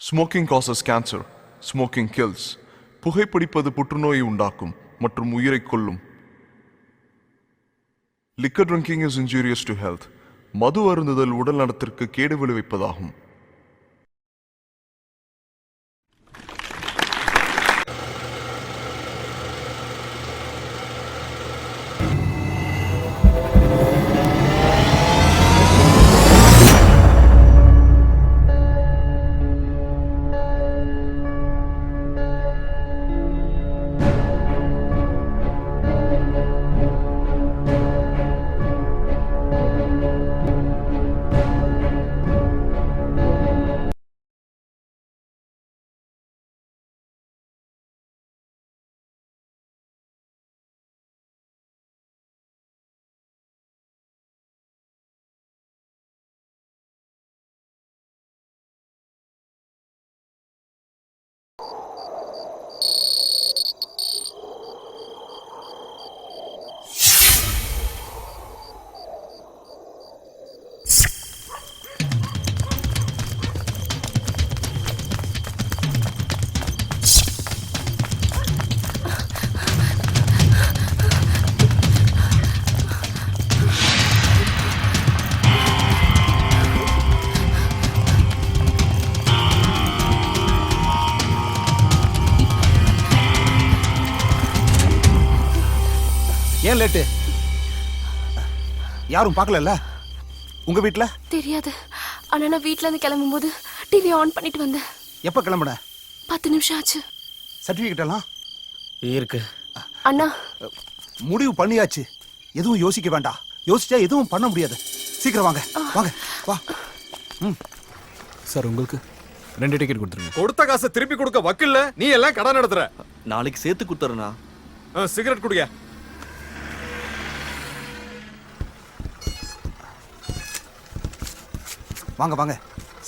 Smoking causes cancer. Smoking kills. புகைப்பிடிப்பது புற்றுநோயை உண்டாக்கும் மற்றும் உயிரை கொல்லும். Liquor drinking is injurious to health. மது அருந்துதல் உடல் நலத்திற்கு கேடு விளைவிப்பதாகும். ஏன் லேட்டு? யாரும் பார்க்கல உங்க வீட்ல? தெரியாது. ஆனா நான் வீட்ல இருந்து கிளம்பும்போது டிவி ஆன் பண்ணிட்டு வந்தேன். எப்ப கிளம்புன? 10 நிமிஷம் ஆச்சு. சர்டிபிகேட் எல்லாம் இருக்கு அண்ணா. முடிவு பண்ணியாச்சு. எதுவும் யோசிக்க வேண்டாம். யோசிச்சா எதுவும் பண்ண முடியாது. சீக்கிரம் வாங்க வாங்க வா. சார் உங்களுக்கு 2 டிக்கெட் கொடுத்துருங்க. கொடுத்த காசை திருப்பி கொடுக்க வக்கில்ல, நீ எல்லாம் கடன் நடத்துற. நாளைக்கு சேர்த்து கொடுத்துறேண்ணா. சிகரெட் குடிங்க. வாங்க வாங்க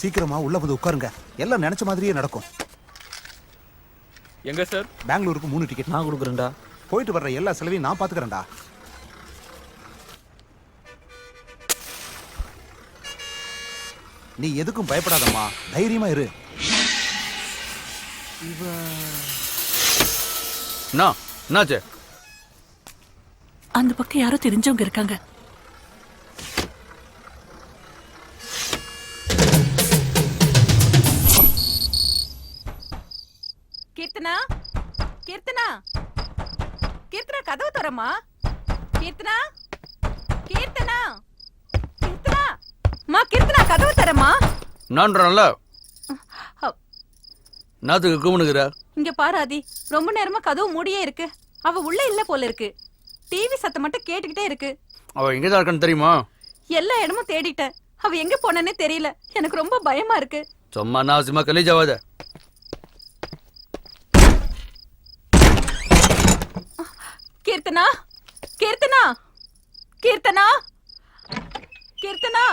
சீக்கிரமா உள்ள வந்து உட்காருங்க. எல்லாம் நினைச்ச மாதிரியே நடக்கும். எங்க சார்? பெங்களூருக்கு 3 டிக்கெட் நான் கொடுக்குறேன்டா. போயிட்டு வர்ற எல்லா செலவையும் நான் பாத்துக்கிறேன்டா. நீ எதுக்கும் பயப்படாதம்மா, தைரியமா இரு. என்னாச்சு? அந்த பக்கம் யாரோ தெரிஞ்சவங்க இருக்காங்க. கீர்த்தனா, கீர்த்தனா, கீர்த்தனா கதவு தரமா. கீர்த்தனா, கீர்த்தனா, கீர்த்தனா, கீர்த்தனா கதவு தரமா. நான்றல நாத்துக்கு கூமுனுக்குற. இங்க பாராதி, ரொம்ப நேரமா கதவு மூடியே இருக்கு. அவ உள்ள இல்ல போல இருக்கு. டிவி சத்தம் மட்டும் கேட்டுக்கிட்டே இருக்கு. அவ எங்கதான் இருக்கான்னு தெரியுமா? எல்லா இடமும் தேடிட்டேன். அவ எங்க போனேன்னே தெரியல. எனக்கு ரொம்ப பயமா இருக்கு. சும்மா நாசிமா கலீஜாவாத. கீர்த்தனா, கீர்த்தனா, கீர்த்தனா, கீர்த்தனா.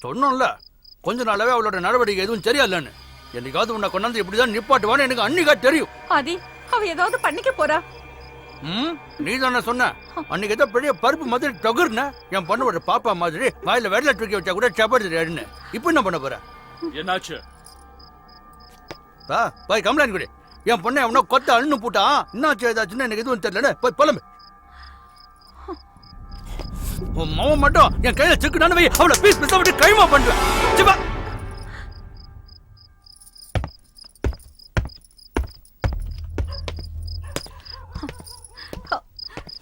சொன்னோம்ல கொஞ்ச நாளாவே அவளோட நடவடிக்கை எதுவும் சரியில்லைன்னு. என்னைக்காவது உன்னை கொண்டாந்து இப்படிதான் நிப்பாட்டுவான்னு எனக்கு அன்னிக்கா தெரியும். ஆதி, அவ ஏதாவது பண்ணிக்க போறா. நீ தானே சொன்ன அன்னைக்கு ஏதோ பெரிய பருப்பு மாதிரி டொகுர்ன என் பொண்ணோட பாப்பா மாதிரி வாயில வெள்ளை தூக்கி வச்சா கூட சப்பாடு. இப்ப என்ன பண்ண போற? என்னாச்சு? போய் கம்ப்ளைண்ட் கொடு. என் பொண்ணை அவனோ கொத்த அண்ணு போட்டான். என்னாச்சு ஏதாச்சுன்னு எனக்கு எதுவும் தெரியல. போய் புலம்பு. உன் மாமன் மட்டும் என் கையில சிக்குனானு வை, அவளை பீஸ் பீஸா விட்டு கைமா பண்ணுவேன்.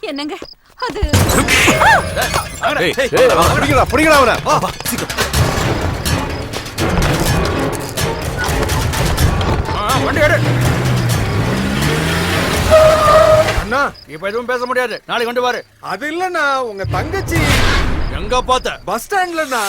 என்னங்க அது? புடிங்கடா அவனை. வண்டி எடு. அண்ணா, இப்ப எதுவும் பேச முடியாது. நாளைக்கு கொண்டு பாரு. அது இல்லண்ணா, உங்க தங்கச்சி எங்க பார்த்த? பஸ் ஸ்டாண்ட்லண்ணா.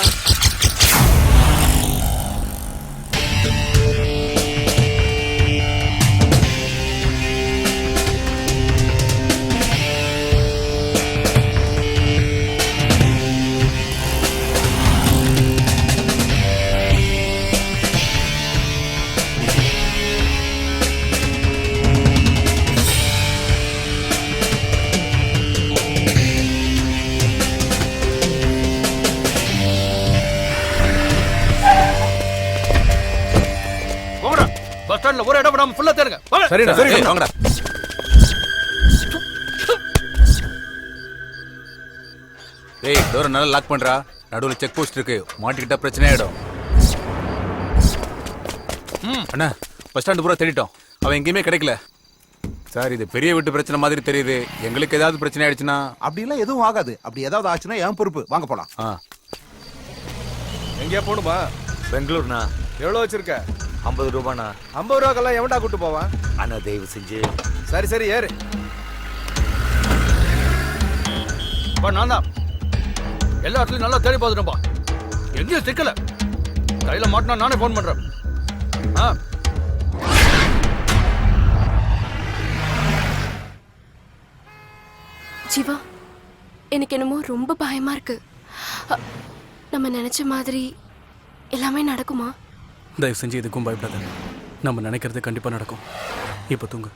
காம்பவுண்ட்ல ஒரு இடம் விடாம ஃபுல்லா தேடுங்க வாங்க. சரிடா சரி வாங்கடா. ஏய் டோரை நல்லா லாக் பண்றா. நடுவில் செக் போஸ்ட் இருக்கு, மாட்டிக்கிட்டா பிரச்சனை ஆயிடும். அண்ணா பஸ் ஸ்டாண்டு பூரா தேடிட்டோம், அவன் எங்கேயுமே கிடைக்கல. சார் இது பெரிய வீட்டு பிரச்சனை மாதிரி தெரியுது, எங்களுக்கு ஏதாவது பிரச்சனை ஆயிடுச்சுன்னா? அப்படிலாம் எதுவும் ஆகாது. அப்படி ஏதாவது ஆச்சுன்னா என் பொறுப்பு. வாங்க போலாம். எங்கேயா போகணுமா? பெங்களூர்ண்ணா. எவ்வளோ வச்சிருக்க? 50 ரூபாண்ணா. 50 ரூபாக்கெல்லாம் எவன்டா கூட்டு போவான்? அண்ணா தயவு செஞ்சு. சரி சரி ஏறு. நான் தான் எல்லா இடத்துலயும் நல்லா தேடி பார்த்துட்டேன்பா, எங்கேயும் சிக்கல. கையில மாட்டினா நானே ஃபோன் பண்றேன். ஜீவா, எனக்கு என்னமோ ரொம்ப பயமா இருக்கு. நம்ம நினைச்ச மாதிரி எல்லாமே நடக்குமா? தயவு செஞ்சு இதுக்கும் பயப்படாத. நம்ம நினைக்கிறது கண்டிப்பா நடக்கும். இப்போ தூங்கு.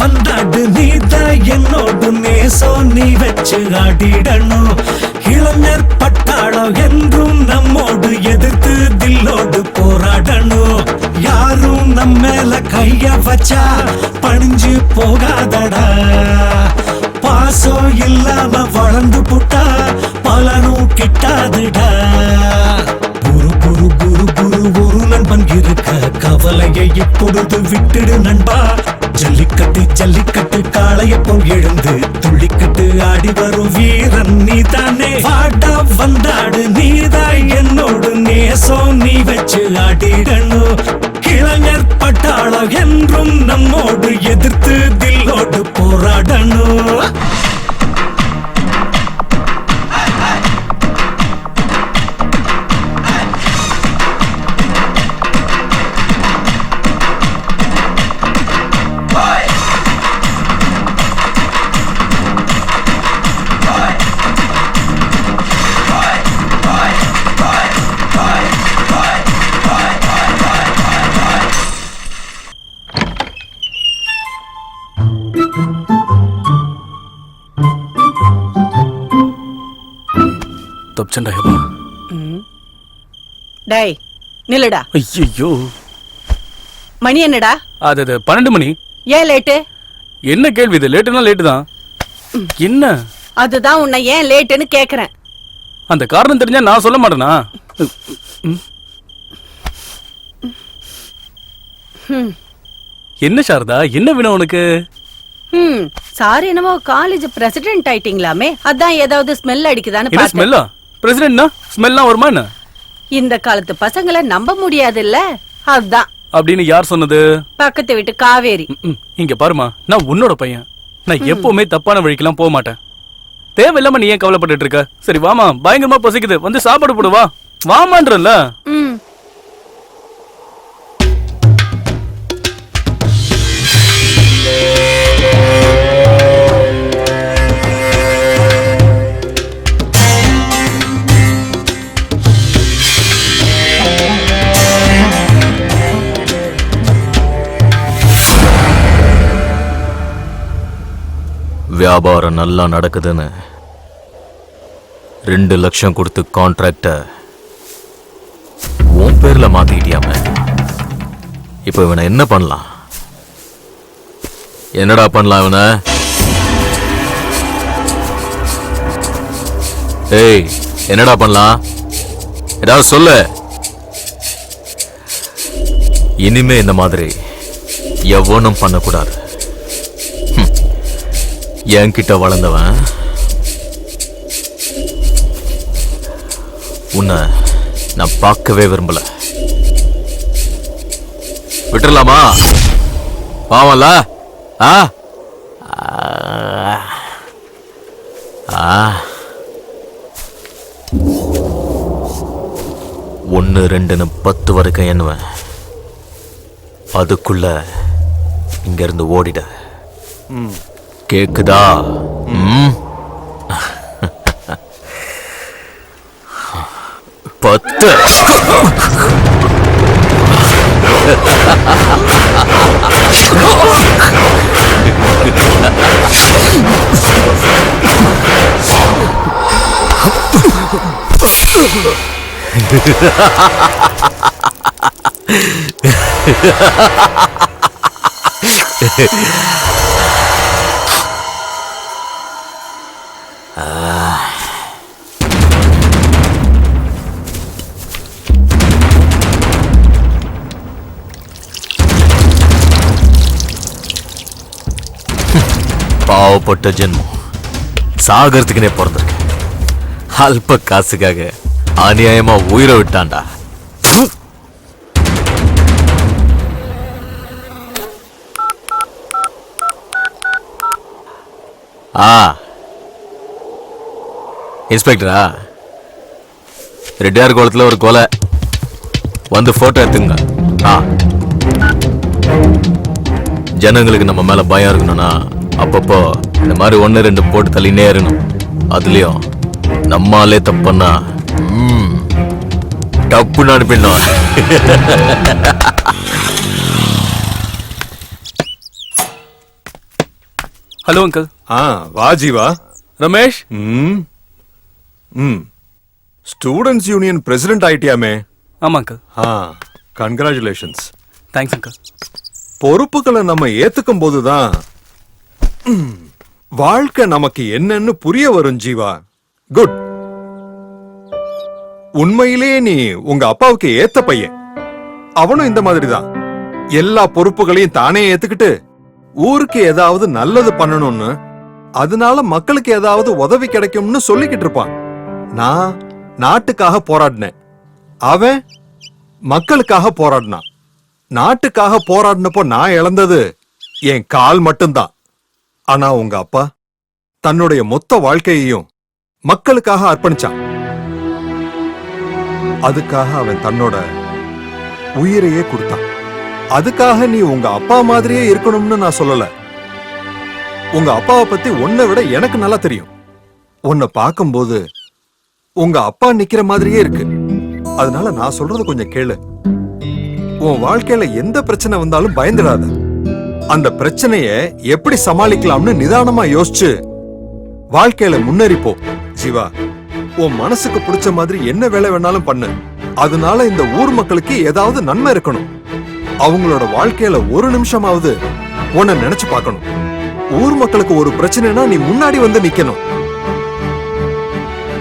வந்தாடு நீதான் என்னோடு நேசம் நீ வச்சு ஆடிடணும். இளைஞர் பட்டாளம் என்றும் நம்மோடு எதிர்த்து தில்லோடு போராடணும். யாரும் நம்ம மேல கைய வச்சா பணிஞ்சு போகாதடா. பாசம் இல்லாம வளர்ந்து புட்டா பலனும் கிட்டாதுடா. குரு குரு குரு குரு ஒரு நண்பன் இருக்க கவலையை இப்பொழுது விட்டுடு நண்பா. ஜல்லிக்கட்டு ஜல்லிக்கட்டு காளைய போல் எழுந்து துள்ளிக்கட்டு ஆடி வரும் வீரன் நீ தானே. வாடா வந்தாடு நீதான் என்னோடு நேசம் நீ வச்சு ஆடிடணும். இளைஞர் பட்டாளம் என்றும் நம்மோடு எதிர்த்து தில்லோடு போராடணும். தப்சண்டாயப்பா. டேய் நில்லுடா. ஐயோ மணி என்னடா? அது 12 மணி. ஏன் லேட்டு? என்ன கேள்வி இது? லேட்டுனா லேட்டு தான். என்ன? அதுதான் உன்னை ஏன் லேட்டுன்னு கேக்குறேன். அந்த காரணம் தெரிஞ்சா நான் சொல்ல மாட்டேனா? என்ன சாரதா, என்ன வேணும் உனக்கு? சாரி, என்னமோ காலேஜ் பிரசிடென்ட் ஆயிட்டீங்களாமே, அதான் ஏதாவது ஸ்மெல் அடிக்குதான்னு என்ன ஸ்மெல்லா? பிரசிடென்ட்னா ஸ்மெல்லாம் வருமா என்ன? இந்த காலத்து பசங்களை நம்ப முடியாது இல்ல, அதுதான். அப்படின்னு யார் சொன்னது? பக்கத்து வீட்டு காவேரி. இங்க பாருமா, நான் உன்னோட பையன். நான் எப்பவுமே தப்பான வழிக்கெல்லாம் போக மாட்டேன். தேவையில்லாம நீ ஏன் கவலைப்பட்டு இருக்க? சரி வாமா, பயங்கரமா பசிக்குது, வந்து சாப்பாடு போடுவா. வாமான்றல. வியாபாரம் நல்லா நடக்குதுன்னு 2 லட்சம் கொடுத்து கான்ட்ராக்ட உன் பேர்ல மாத்திக்கிட்டியாம. இப்ப இவனை என்ன பண்ணலாம்? என்னடா பண்ணலாம் இவனை? ஏய், என்னடா பண்ணலாம்? ஏதாவது சொல்லு. இனிமே இந்த மாதிரி எவனும் பண்ணக்கூடாது. என்கிட்ட வளர்ந்தவன் உன்னை நான் பார்க்கவே விரும்பல. விட்டுறலாமா? பாவம்ல? ஆ ஒன்னு ரெண்டுன்னு 10 வரைக்கும் எண்ணுவேன். அதுக்குள்ள இங்க இருந்து ஓடிட. கேக்குதா? 10. பாவப்பட்ட ஜென்மம், சாகறதுக்குனே பிறந்திருக்கு. அல்ப காசுக்காக அநியாயமா உயிரை விட்டான்டா. இன்ஸ்பெக்டரா? ரெட்டியார் குளத்துல ஒரு கொலை, வந்து போட்டோ எடுத்துங்க. ஜனங்களுக்கு நம்ம மேல பயம் இருக்கணும்னா அப்பப்போ இந்த மாதிரி 1-2 போட்டு தள்ளினே இருக்கணும். அதுலயும் நம்மாலே தப்புன்னா டப்புன்னு அனுப்பிடணும். Hello uncle. வா Jeeva. Ramesh. Students union president ஆயிட்டியாமே? ஆமா அங்கிள். கங்க்ராச்சுலேஷன்ஸ். Thanks uncle. பொறுப்புகளை நம்ம ஏத்துக்கும் போதுதான் வாழ்க்கை நமக்கு என்னன்னு புரிய வரும் ஜீவா. குட். உண்மையிலேயே நீ உங்க அப்பாவுக்கு ஏத்த பையன். அவனும் இந்த மாதிரிதான் எல்லா பொறுப்புகளையும் தானே ஏத்துக்கிட்டு ஊருக்கு ஏதாவது நல்லது பண்ணணும்னு, அதனால மக்களுக்கு ஏதாவது உதவி கிடைக்கும்னு சொல்லிக்கிட்டு இருப்பான். நான் நாட்டுக்காக போராடினேன், அவன் மக்களுக்காக போராடினான். நாட்டுக்காக போராடினப்போ நான் இழந்தது என் கால் மட்டும்தான். ஆனா உங்க அப்பா தன்னுடைய மொத்த வாழ்க்கையையும் மக்களுக்காக அர்ப்பணிச்சான். அதுக்காக அவன் தன்னோட உயிரையே கொடுத்தான். அதுக்காக நீ உங்க அப்பா மாதிரியே இருக்கணும்னு நான் சொல்லல. உங்க அப்பாவை பத்தி உன்னை விட எனக்கு நல்லா தெரியும். உன்னை பார்க்கும்போது உங்க அப்பா நிக்கிற மாதிரியே இருக்கு. அதனால நான் சொல்றது கொஞ்சம் கேளு. உன் வாழ்க்கையில எந்த பிரச்சனை வந்தாலும் பயந்துடாத. அந்த பிரச்சனைய எப்படி சமாளிக்கலாம்னு நிதானமா யோசிச்சு வாழ்க்கையில முன்னேறிப்போ. ஜீவா, உன் மனசுக்கு பிடிச்ச மாதிரி என்ன வேலை வேணாலும் பண்ணு. அதனால இந்த ஊர் மக்களுக்கு ஏதாவது நன்மை இருக்கணும். அவங்களோட வாழ்க்கையில ஒரு நிமிஷமாவது உன்னை நினைச்சு பார்க்கணும். ஊர் மக்களுக்கு ஒரு பிரச்சனைனா நீ முன்னாடி வந்து நிக்கணும்.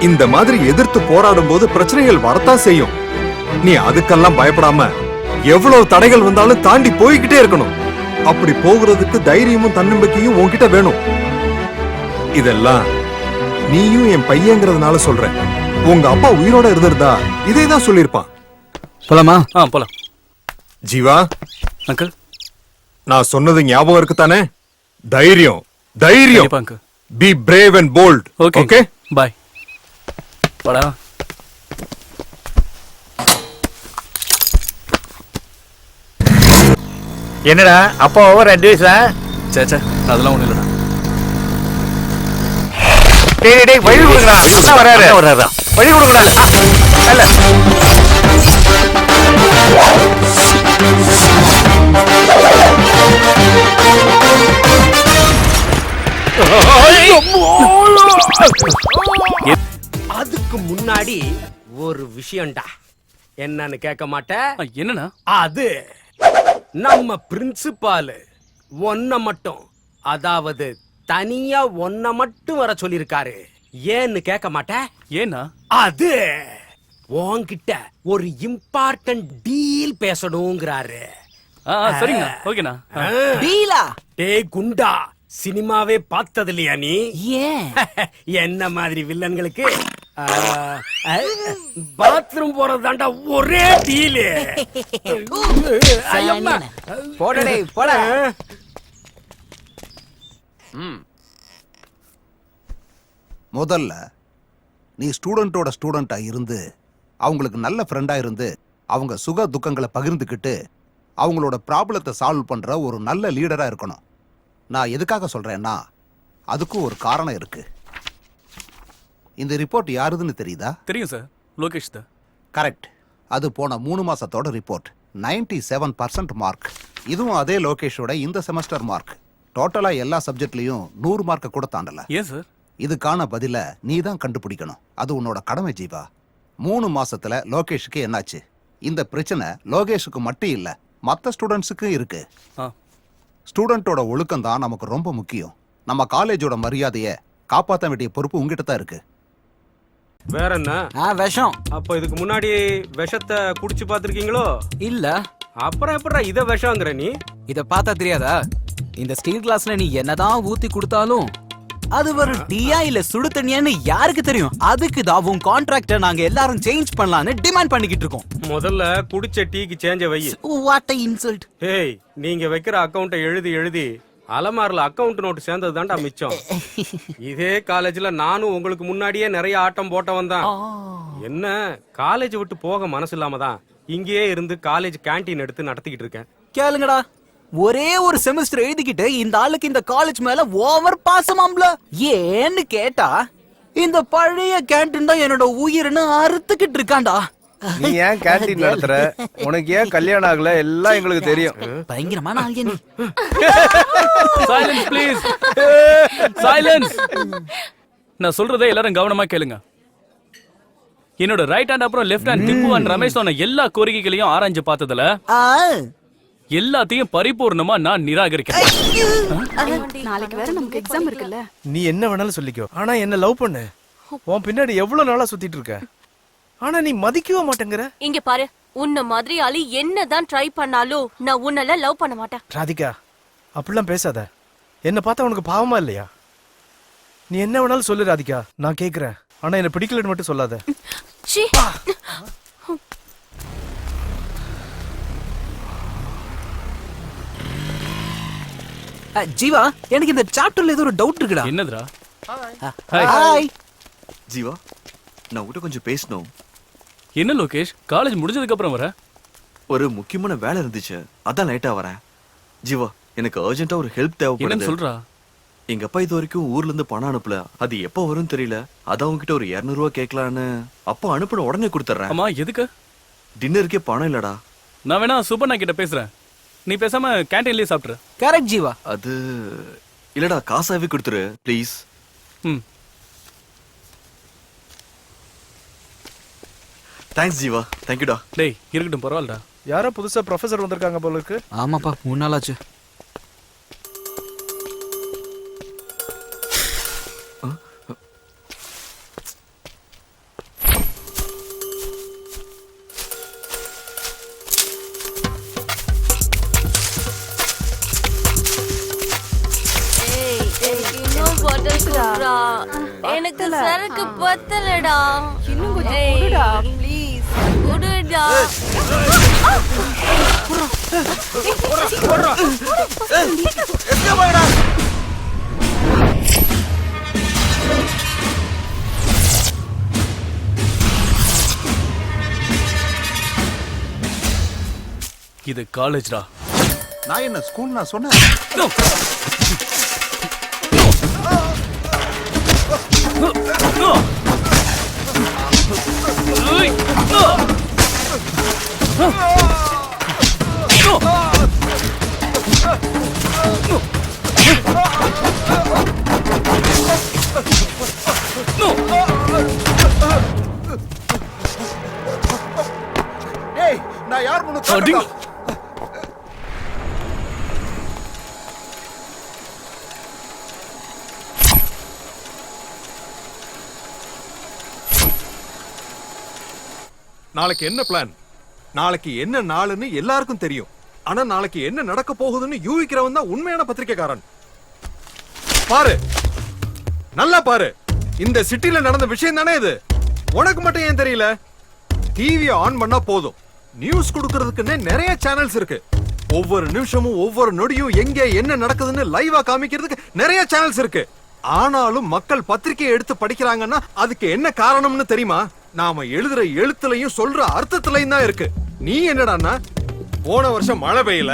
இந்த மாதிரி எதிர்த்து போராடும் போது பிரச்சனைகள் வரத்தான் செய்யும். நீ அதுக்கெல்லாம் பயப்படாம எவ்வளவு தடைகள் வந்தாலும் தாண்டி போய்கிட்டே இருக்கணும். அப்படி போகிறதுக்கு தைரியமும் தன்னம்பிக்கையும் உன்கிட்ட வேணும். இதெல்லாம் நீயும் என் பையங்கிறதுனால சொல்றேன். உங்க அப்பா உயிரோட இருந்திருந்தா இதேதான் சொல்லிருப்பான். போலாமா? போலாம். ஜீவா அங்கிள், நான் சொன்னது ஞாபகம் இருக்குதானே? தைரியம், தைரியம். கண்டிப்பா uncle. Be brave and bold. Okay, bye. போடா. என்னடா அப்பா ஓவர் அட்வைஸா? சேச்சா, அதெல்லாம் ஒண்ணு இல்லடா. டேய் வழி கொடுங்கடா. அண்ணா வராரு. வழி கொடுங்கடா. இல்ல. அதுக்கு முன்னாடி ஒரு விஷயம்டா. என்னன்னு கேட்க மாட்டேன்? என்னன்னா? அது நம்ம பிரின்சிபால் ஒன்ன மட்டும், அதாவது தனியா ஒன்ன மட்டும் வர சொல்லிருக்காரு. ஏன்னு கேட்க மாட்டேன்? ஏன்னா அது உன்கிட்ட ஒரு இம்பார்ட்டன்ட் டீல் பேசணுங்கிறாரு. சரிங்கண்ணா ஓகேண்ணா டீலா டேய் குண்டா சினிமாவே பார்த்தது இல்லையா நீ ஏன் என்ன மாதிரி வில்லன்களுக்கு பாத்ரூம் போறதாண்டா ஒரே டீலு போடடே போட முதல்ல நீ ஸ்டூடெண்டோட ஸ்டூடெண்டா இருந்து அவங்களுக்கு நல்ல ஃப்ரெண்டா இருந்து அவங்க சுக துக்கங்களை பகிர்ந்துக்கிட்டு அவங்களோட ப்ராப்ளத்தை சால்வ் பண்ற ஒரு நல்ல லீடரா இருக்கணும். நான் எதுக்காக சொல்றேன்னா அதுக்கும் ஒரு காரணம் இருக்கு. இந்த ரிப்போர்ட் யாருதுன்னு தெரியுதா? தெரியும் சார், லோகேஷ் தான். கரெக்ட். அது போன 3 மாசத்தோட ரிப்போர்ட். 97% மார்க். இதுவும் அதே லோகேஷோட இந்த செமஸ்டர் மார்க். டோட்டலா எல்லா சப்ஜெக்ட்லயும் 100 மார்க் கூட தாண்டல. ஏன் சார்? இதுக்கான பதில நீ தான் கண்டுபிடிக்கணும். அது உன்னோட கடமை ஜீவா. 3 மாசத்துல லோகேஷுக்கு என்னாச்சு? இந்த பிரச்சனை லோகேஷுக்கு மட்டும் இல்ல, மற்ற ஸ்டூடெண்ட்ஸுக்கும் இருக்கு. ஸ்டூடெண்டோட ஒழுக்கம் தான் நமக்கு ரொம்ப முக்கியம். நம்ம காலேஜோட மரியாதையை காப்பாற்ற வேண்டிய பொறுப்பு உங்ககிட்ட தான் இருக்கு. வேற என்ன? விஷம். அப்ப இதுக்கு முன்னாடி விஷத்தை குடிச்சு பாத்திருக்கீங்களோ? இல்ல. அப்புறம் எப்படா இத விஷங்கிற நீ? இத பார்த்தா தெரியாதா? இந்த ஸ்டீல் கிளாஸ்ல நீ என்னதான் ஊத்தி கொடுத்தாலும் அது ஒரு டீயா இல்ல சுடு தண்ணியான்னு யாருக்கு தெரியும்? அதுக்கு தான் உன் கான்ட்ராக்ட நாங்க எல்லாரும் சேஞ்ச் பண்ணலாம்னு டிமாண்ட் பண்ணிக்கிட்டு இருக்கோம். முதல்ல குடிச்ச டீக்கு சேஞ்ச வை. What a insult. ஏய், நீங்க வைக்கிற அக்கவுண்ட எழுதி அலமாரில அக்கவுண்ட் நோட் சேர்ந்தது தான்டா மிச்சம். இதே காலேஜ்ல நானும் உங்களுக்கு முன்னாடியே நிறைய ஆட்டம் போட்டவன் தான். என்ன காலேஜ் விட்டு போக மனசு இல்லாம தான் இங்கேயே இருந்து காலேஜ் கேண்டீன் எடுத்து நடத்திக்கிட்டு இருக்கேன். கேளுங்கடா, ஒரே ஒரு செமஸ்டர் எழுதிக்கிட்டு இந்த ஆளுக்கு இந்த காலேஜ் மேல ஓவர் பாசமாம்ல. ஏன்னு கேட்டா இந்த பழைய கேண்டீன் தான் என்னோட உயிர்னு அறுத்துக்கிட்டு இருக்கான்டா. நீ ஏன் கேண்டீன் நடத்துற? உனக்கு ஏன் கல்யாணம் ஆகல? எல்லாம் எங்களுக்கு தெரியும். பயங்கரமான ஆள் நீ. Silence please, silence. நான் சொல்றதை எல்லாரும் கவனமா கேளுங்க. என்னோட ரைட் ஹேண்ட் அப்புறம் left hand Tipu and Ramesh சொன்ன எல்லா கோரிக்கைகளையும் ஆராய்ஞ்சு பார்த்ததுல எல்லாத்தையும் பரிபூர்ணமா நான் நிராகரிக்கிறேன். நாளைக்கு வேற நமக்கு எக்ஸாம் இருக்குல்ல. நீ என்ன வேணாலும் சொல்லிக்கோ, ஆனா என்ன லவ் பண்ணு. உன் பின்னாடி எவ்வளவு நாளா சுத்திட்டு இருக்க, ஆனா நீ மதிக்கவே மாட்டேங்கிற. இங்க பாரு, உன்ன மாதிரி ஆளு என்னதான் ட்ரை பண்ணாலும் நான் உன்னெல்லாம் லவ் பண்ண மாட்டேன். ராதிகா, அப்படிலாம் பேசாத. என்ன பார்த்தா உனக்கு பாவமா இல்லையா? நீ என்ன வேணாலும் சொல்லு ராதிகா, நான் கேக்குறேன். ஆனா என்ன பிடிக்கலன்னு மட்டும் சொல்லாத. ஜீவா, எனக்கு இந்த சாப்டர்ல ஏதோ ஒரு டவுட் இருக்குடா. என்னதுடா? ஹாய் ஜீவா, நான் உன்கிட்ட கொஞ்சம் பேசணும். என்ன லோகேஷ், காலேஜ் முடிஞ்சதுக்கு அப்புறம் வர? ஒரு முக்கியமான வேலை இருந்துச்சு, அதான் லைட்டா வரேன். ஜீவா, எனக்கு அர்ஜென்ட்டா ஒரு ஹெல்ப் தேவைப்படுது. என்னன்னு சொல்றா? எங்க அப்பா இது வரைக்கும் ஊர்ல இருந்து பணம் அனுப்பல. அது எப்போ வரும்னு தெரியல. அதான் உங்ககிட்ட ஒரு 200 ரூபா கேட்கலான்னு. அப்பா அனுப்பின உடனே கொடுத்துறேன். ஆமா, எதுக்கு? டின்னருக்கே பணம் இல்லடா. நான் வேணா சுபண்ணா கிட்ட பேசுறேன், நீ பேசாம கேண்டீன்லயே சாப்பிட்டுரு. கரெக்ட் ஜீவா. அது இல்லடா, காசாவே கொடுத்துரு ப்ளீஸ். தேங்க்ஸ் ஜீவா, தேங்க்யூடா. டேய் இருக்கட்டும், பரவாயில்லடா. யாரோ புதுசா ப்ரொஃபசர் வந்திருக்காங்க போல இருக்கு. ஆமாப்பா, 3 நாள் ஆச்சு. எனக்கு சரக்கு பத்தலடா. இன்னும் கொஞ்சம் குடுடா ப்ளீஸ். குடுடா. இது காலேஜ்டா. நான் என்ன ஸ்கூல் நான் சொன்னேன். ஏய், நான் யார் முன்னு நாளைக்கு என்ன பிளான்? நாளைக்கு என்ன நாளுன்னு எல்லாருக்கும் தெரியும். ஆனா நாளைக்கு என்ன நடக்க போகுதுன்னு யூகிக்கிறவன் தான் உண்மையான பத்திரிக்கைக்காரன். பாரு, நல்லா பாரு, இந்த சிட்டில நடந்த விஷயம் தானே இது. உனக்கு மட்டும் ஏன் தெரியல? டிவியை ஆன் பண்ணா போதும், நியூஸ் கொடுக்கறதுக்குன்னே நிறைய சேனல்ஸ் இருக்கு. ஒவ்வொரு நிமிஷமும் ஒவ்வொரு நொடியும் எங்க என்ன நடக்குதுன்னு லைவா காமிக்கிறதுக்கு நிறைய சேனல்ஸ் இருக்கு. ஆனாலும் மக்கள் பத்திரிக்கையை எடுத்து படிக்கிறாங்கன்னா அதுக்கு என்ன காரணம்னு தெரியுமா? நாம எழுதுற எழுத்துலயும் சொல்ற அர்த்தத்திலையும் தான் இருக்கு. நீ என்னடான்னா, போன வருஷம் மழை பெய்யல,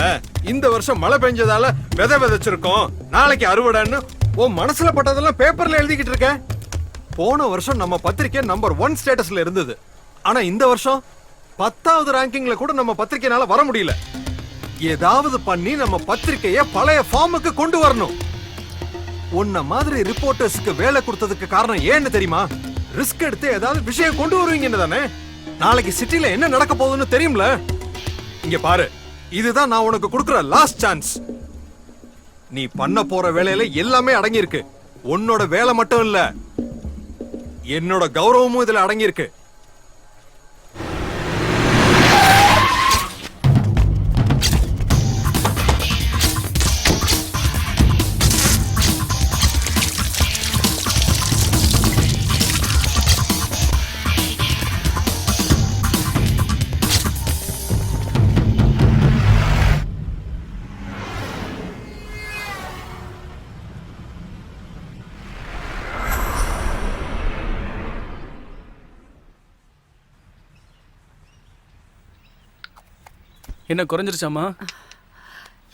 இந்த வருஷம் மழை பெஞ்சதால விதை விதைச்சிருக்கோம், நாளைக்கு அறுவடைன்னு உன் மனசுல பட்டதெல்லாம் பேப்பர்ல எழுதிக்கிட்டு இருக்க. போன வருஷம் நம்ம பத்திரிக்கை நம்பர் 1 ஸ்டேட்டஸ்ல இருந்தது. ஆனா இந்த வருஷம் 10வது ரேங்கிங்ல கூட நம்ம பத்திரிக்கைனால வர முடியல. ஏதாவது பண்ணி நம்ம பத்திரிக்கைய பழைய ஃபார்முக்கு கொண்டு வரணும். உன்ன மாதிரி ரிப்போர்ட்டர்ஸ்க்கு வேலை கொடுத்ததுக்கு காரணம் ஏன்னு தெரியுமா? ரிஸ்க் எடுத்து ஏதாவது விஷயம் கொண்டு வருவீங்கன்னு தானே. நாளைக்கு சிட்டில என்ன நடக்க போகுதுன்னு தெரியும்ல. இங்க பாரு, இதுதான் நான் உனக்கு கொடுக்கிற லாஸ்ட் சான்ஸ். நீ பண்ண போற வேலையில எல்லாமே அடங்கி இருக்கு. உன்னோட வேலை மட்டும் இல்ல, என்னோட கௌரவமும் இதுல அடங்கி இருக்கு. என்ன குறைஞ்சிருச்சாமா?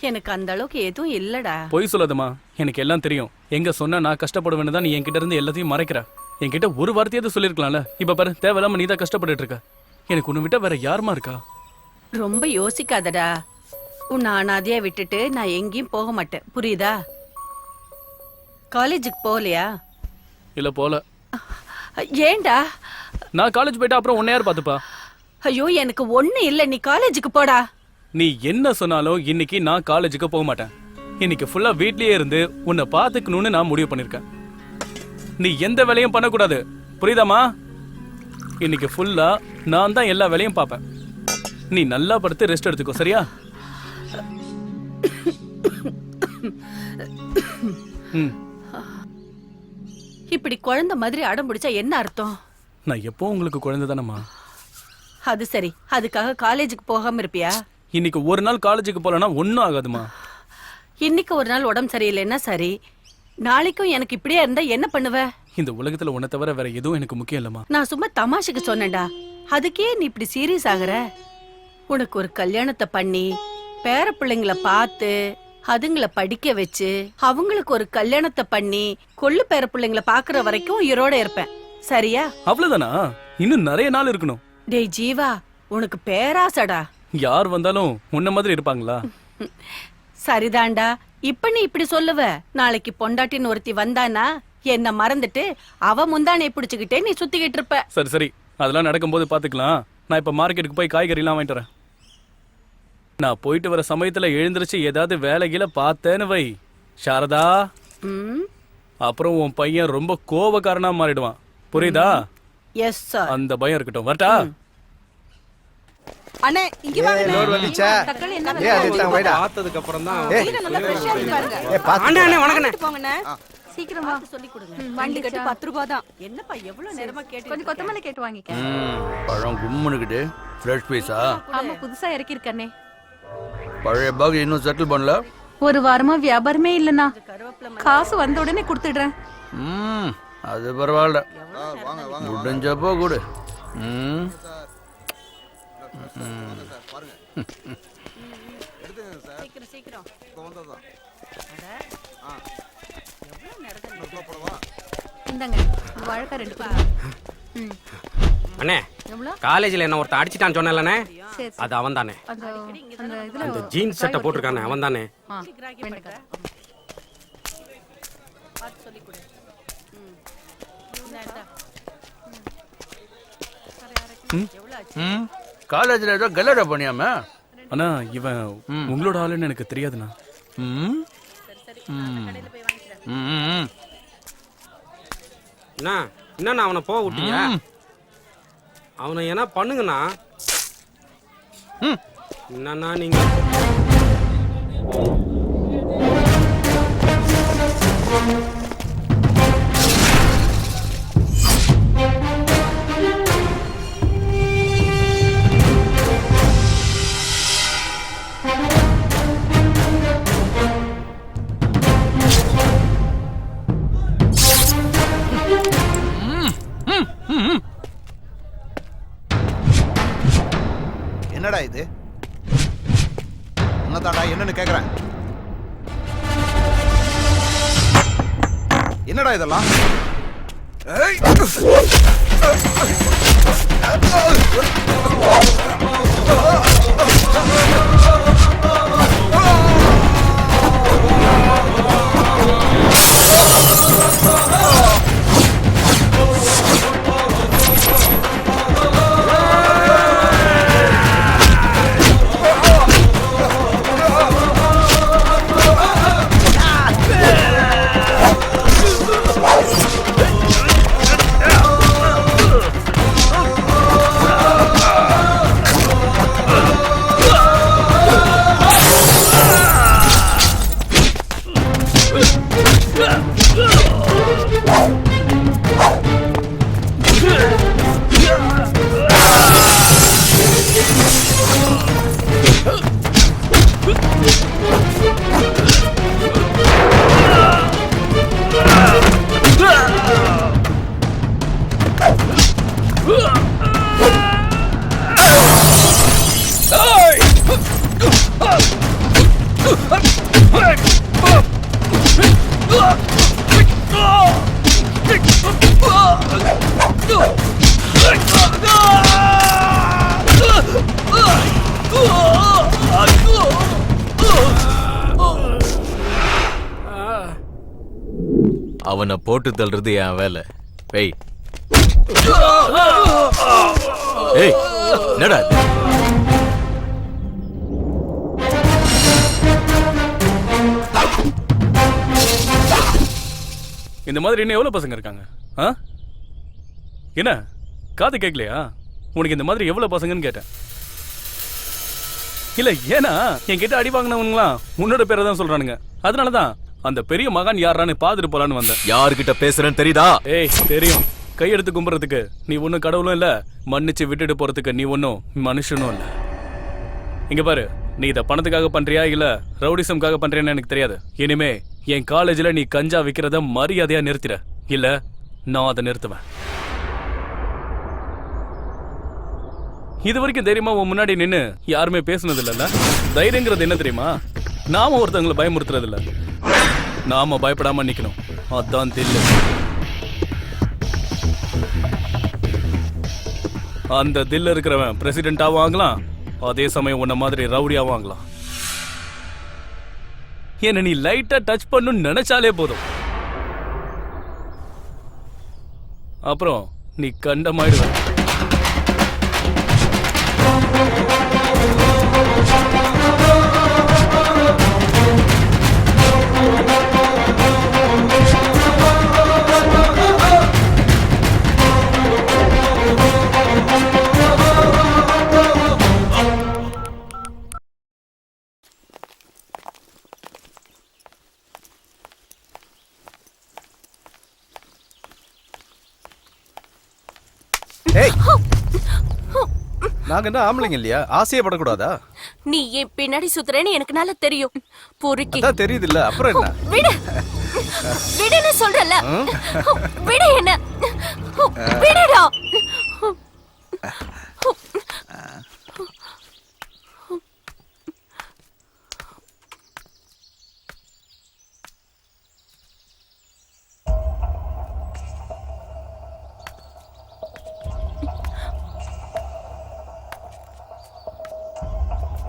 எனக்கு அந்த அளவுக்கு எதுவும் இல்லடா. பொய் சொல்லாதம்மா, எனக்கு எல்லாம் தெரியும். எங்க சொன்னா நான் கஷ்டப்படுவேன்னு தான் நீ என்கிட்ட இருந்து எல்லாத்தையும் மறைக்கிற. என்கிட்ட ஒரு வார்த்தையாவது சொல்லிருக்கலாம்ல. இப்ப பாரு, தேவையில்லாம நீ தான் கஷ்டப்பட்டுட்டு இருக்க. எனக்கு உன்னை விட்டா வேற யாருமா இருக்கா? ரொம்ப யோசிக்காதடா. உன்னை அனாதையா விட்டுட்டு நான் எங்கேயும் போக மாட்டேன், புரியுதா? காலேஜுக்கு போகலையா? இல்ல போல. ஏண்டா? நான் காலேஜ் போயிட்டா அப்புறம் உன்னை யார் பாத்துப்பா? ஐயோ, எனக்கு ஒண்ணு இல்ல, நீ காலேஜுக்கு போடா. நீ என்ன சொன்னாலும் இன்னைக்கு நான் காலேஜுக்கு போக மாட்டேன். இன்னைக்கு ஃபுல்லா வீட்லயே இருந்து உன்னை பாத்துக்கணும்னு நான் முடிவு பண்ணிருக்கேன். நீ எந்த வேலையும் பண்ணக்கூடாது, புரியுதாமா? இன்னைக்கு ஃபுல்லா நான் தான் எல்லா வேலையும் பார்ப்பேன். நீ நல்லா படுத்து ரெஸ்ட் எடுத்துக்கோ, சரியா? இப்படி குழந்தை மாதிரி அடம் பிடிச்சா என்ன அர்த்தம்? நான் எப்போ உங்களுக்கு குழந்தை தானம்மா. அது சரி, அதுக்காக காலேஜுக்கு போகாம இருப்பியா? இன்னைக்கு ஒரு நாள் காலேஜுக்கு போலனா ஒன்னும் ஆகாதுமா. இன்னைக்கு ஒரு நாள் உடம்பு சரியில்லைன்னா சரி, நாளைக்கும் எனக்கு இப்படியே இருந்தா என்ன பண்ணுவ? இந்த உலகத்துல உன்னை தவிர வேற எதுவும் எனக்கு முக்கியம் இல்லம்மா. நான் சும்மா தமாஷுக்கு சொன்னேன்டா. அதுக்கே நீ இப்படி சீரியஸ் ஆகுற? உனக்கு ஒரு கல்யாணத்தை பண்ணி பேர பிள்ளைங்களை பார்த்து அதுங்களை படிக்க வச்சு அவங்களுக்கு ஒரு கல்யாணத்தை பண்ணி கொள்ளு பேர பிள்ளைங்களை பாக்குற வரைக்கும் உயிரோட இருப்பேன், சரியா? அவ்வளவுதானா? இன்னும் நிறைய நாள் இருக்கணும். டேய் ஜீவா, உனக்கு பேராசடா. யார் வந்தாலும் முன்ன மாதிரி இருப்பாங்களா? சரிதான்டா. இப்ப நீ இப்படி சொல்லுவ, நாளைக்கு பொண்டாட்டின்னு ஒருத்தி வந்தானா என்ன மறந்துட்டு அவ முந்தானையை பிடிச்சுக்கிட்டே நீ சுத்திக்கிட்டு இருப்ப. சரி சரி, அதெல்லாம் நடக்கும்போது பாத்துக்கலாம். நான் இப்ப மார்க்கெட்டுக்கு போய் காய்கறி எல்லாம் வாங்கிட்டு வரேன். நான் போயிட்டு வர சமயத்துல எழுந்திருச்சு ஏதாவது வேலையில பார்த்தேன்னு வை சாரதா, அப்புறம் உன் பையன் ரொம்ப கோபக்காரனா மாறிடுவான், புரியுதா? Yes sir. அந்த பயம் இருக்கட்டும். வரட்டா? அண்ணே, இங்க வாங்க. லோர் வந்துச்சா? தக்காளி என்ன ஏய், அதுதான் வைடா. பார்த்ததுக்கு அப்புறம் தான் நல்லா ஃப்ரெஷ்ஷா இருக்கு பாருங்க. அண்ணே அண்ணே வணக்கண்ணே. போங்கண்ணே. சீக்கிரம் வா, சொல்லி கொடுங்க. வண்டி கட்டி 10 ரூபாய் தான். என்னப்பா எவ்வளவு நேரமா கேட்டு? கொஞ்சம் கொத்தமல்லி கேட்டு வாங்கிக்க. பழம் கும்முனுக்கிட்டு ஃப்ரெஷ் பீஸா? ஆமா, புதுசா இறக்கி இருக்கனே. பழைய பாக் இன்னும் செட்டில் பண்ணல. ஒரு வாரமா வியாபாரமே இல்லனா. காசு வந்த உடனே கொடுத்துடுறேன். அது பரவாயில்ல, முடிஞ்சப்போ கொடு. சீக்கிரம். இந்தாங்க, வாழைக்காய் 2 கிலோ. அண்ணே, காலேஜ்ல என்ன ஒருத்தன் அடிச்சிட்டான்னு சொன்னேன்லண்ணே, அது அவன் தானே. அந்த ஜீன்ஸ் சட்டை போட்டிருக்கானே அவன் தானே. காலேஜ்ல ஏதோ கல்லடா பண்ணியாம? ஆனா இவன் உங்களோட ஆளுன்னு எனக்கு தெரியாதுண்ணா. என்ன அவனை போக விட்டீங்க? அவனை என்ன பண்ணுங்கண்ணா? என்னன்னா நீங்க என்னடா இது? என்னதாடா என்னன்னு கேக்குறேன். என்னடா இதெல்லாம்? அவனை போட்டு தள்ளுறது என் வேலை. ஏய் ஏய் என்னடா இது? இந்த மாதிரி இன்னும் எவ்வளவு பசங்க இருக்காங்க? என்ன காது கேட்கலையா? உனக்கு இந்த மாதிரி எவ்வளவு பசங்கன்னு கேட்டேன். இல்ல ஏன்னா என்கிட்ட அடி வாங்கினவங்களாம் உன்னோட பேரை தான் சொல்றானுங்க. அதனாலதான் அந்த பெரிய மகான் யாரான்னு பாத்துட்டு போலான்னு வந்தேன். யார்கிட்ட பேசுறேன்னு தெரியுதா? ஏய் தெரியும். கையெடுத்து கும்புறதுக்கு நீ ஒன்னும் கடவுளும் இல்ல, மன்னிச்சு விட்டுட்டு போறதுக்கு நீ ஒன்னும் மனுஷனும் இல்ல. இங்க பாரு, நீ இத பணத்துக்காக பண்றியா இல்ல ரவுடிசம்காக பண்றியான்னு எனக்கு தெரியாது. இனிமே என் காலேஜ்ல நீ கஞ்சா விக்கிறத மரியாதையா நிறுத்திட, இல்ல நான் அதை நிறுத்துவேன். இது வரைக்கும் தைரியமா உன் முன்னாடி நின்னு யாருமே பேசுனது இல்லல்ல. தைரியங்கிறது என்ன தெரியுமா? நாம ஒருத்தவங்களை பயமுறுத்துறது இல்ல, நாம பயப்படாம நிக்கணும். அதான் தில்லு. அந்த தில் இருக்கிறவன் பிரசிடென்டாவும் ஆகலாம், அதே சமயம் உன்ன மாதிரி ரவுடியாவும் ஆகலாம். என்ன நீ லைட்டா டச் பண்ணு நினைச்சாலே போதும், அப்புறம் நீ கண்டமாயிடுவ. நாங்க என்ன ஆம்பளைங்க இல்லையா? ஆசையப்படக்கூடாதா? நீ என் பின்னாடி சுத்துறேன்னு எனக்கு நல்லா தெரியும். பொறுக்கி அதான் தெரியுது இல்ல, அப்புறம் என்ன? விடு விடுன்னு சொல்றல. விடு என்ன, விடுடா.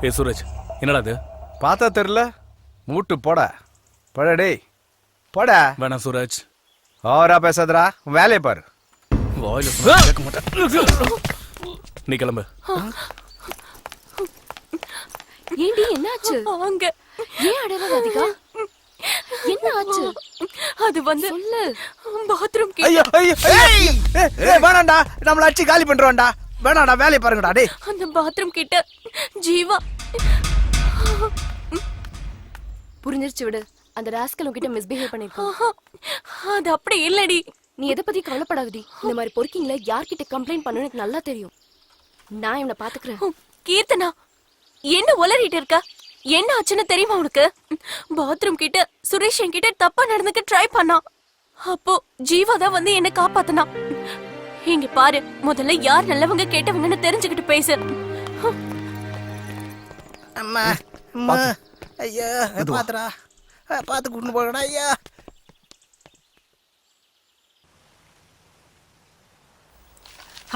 ஏ சூரஜ், என்னடா இது? பார்த்தா தெரியல, மூட்டு போட போடா. டேய் போடா. வேணாம் சூரஜ், ஓவரா பேசாதடா, வேலையை பாரு. வாயில சொன்னா கேட்க மாட்டேன். நீ கிளம்பு. ஏண்டி என்னாச்சு? அங்க ஏன் அடற ராதிகா? என்ன ஆச்சு? அது வந்து சொல்லு. Bathroom K. ஐயோ ஐயோ ஏய் வேணாம்டா, நம்மள அடிச்சு காலி பண்றோம்டா. வேணாம்டா, வேலையை பாருங்கடா. டேய் அந்த பாத்ரூம் கிட்ட ஜீவா புரிஞ்சிருச்சு விடு. அந்த ராஸ்கல் உன்கிட்ட மிஸ்பிஹேவ் பண்ணிருக்கான். அது அப்படி இல்லடி. நீ எதை பத்தி கவலைப்படாதடி. இந்த மாதிரி பொறுக்கிங்கள யார்கிட்ட கம்ப்ளைண்ட் பண்ணனும் எனக்கு நல்லா தெரியும். நான் இவனை பாத்துக்கிறேன். கீர்த்தனா என்ன உளறிட்டு இருக்க? என்ன ஆச்சுன்னு தெரியுமா உனக்கு? பாத்ரூம் கிட்ட சுரேஷ் என்கிட்ட தப்பா நடந்துக்க ட்ரை பண்ணான். அப்போ ஜீவா தான் வந்து என்ன காப்பாத்தனா. இங்க பாரு, முதல்ல யார் நல்லவங்க கேட்டவங்கன்னு தெரிஞ்சுக்கிட்டு பேசு. அம்மா அம்மா ஐயா பாத்துடா, பாத்து கூட்டு போகடா ஐயா.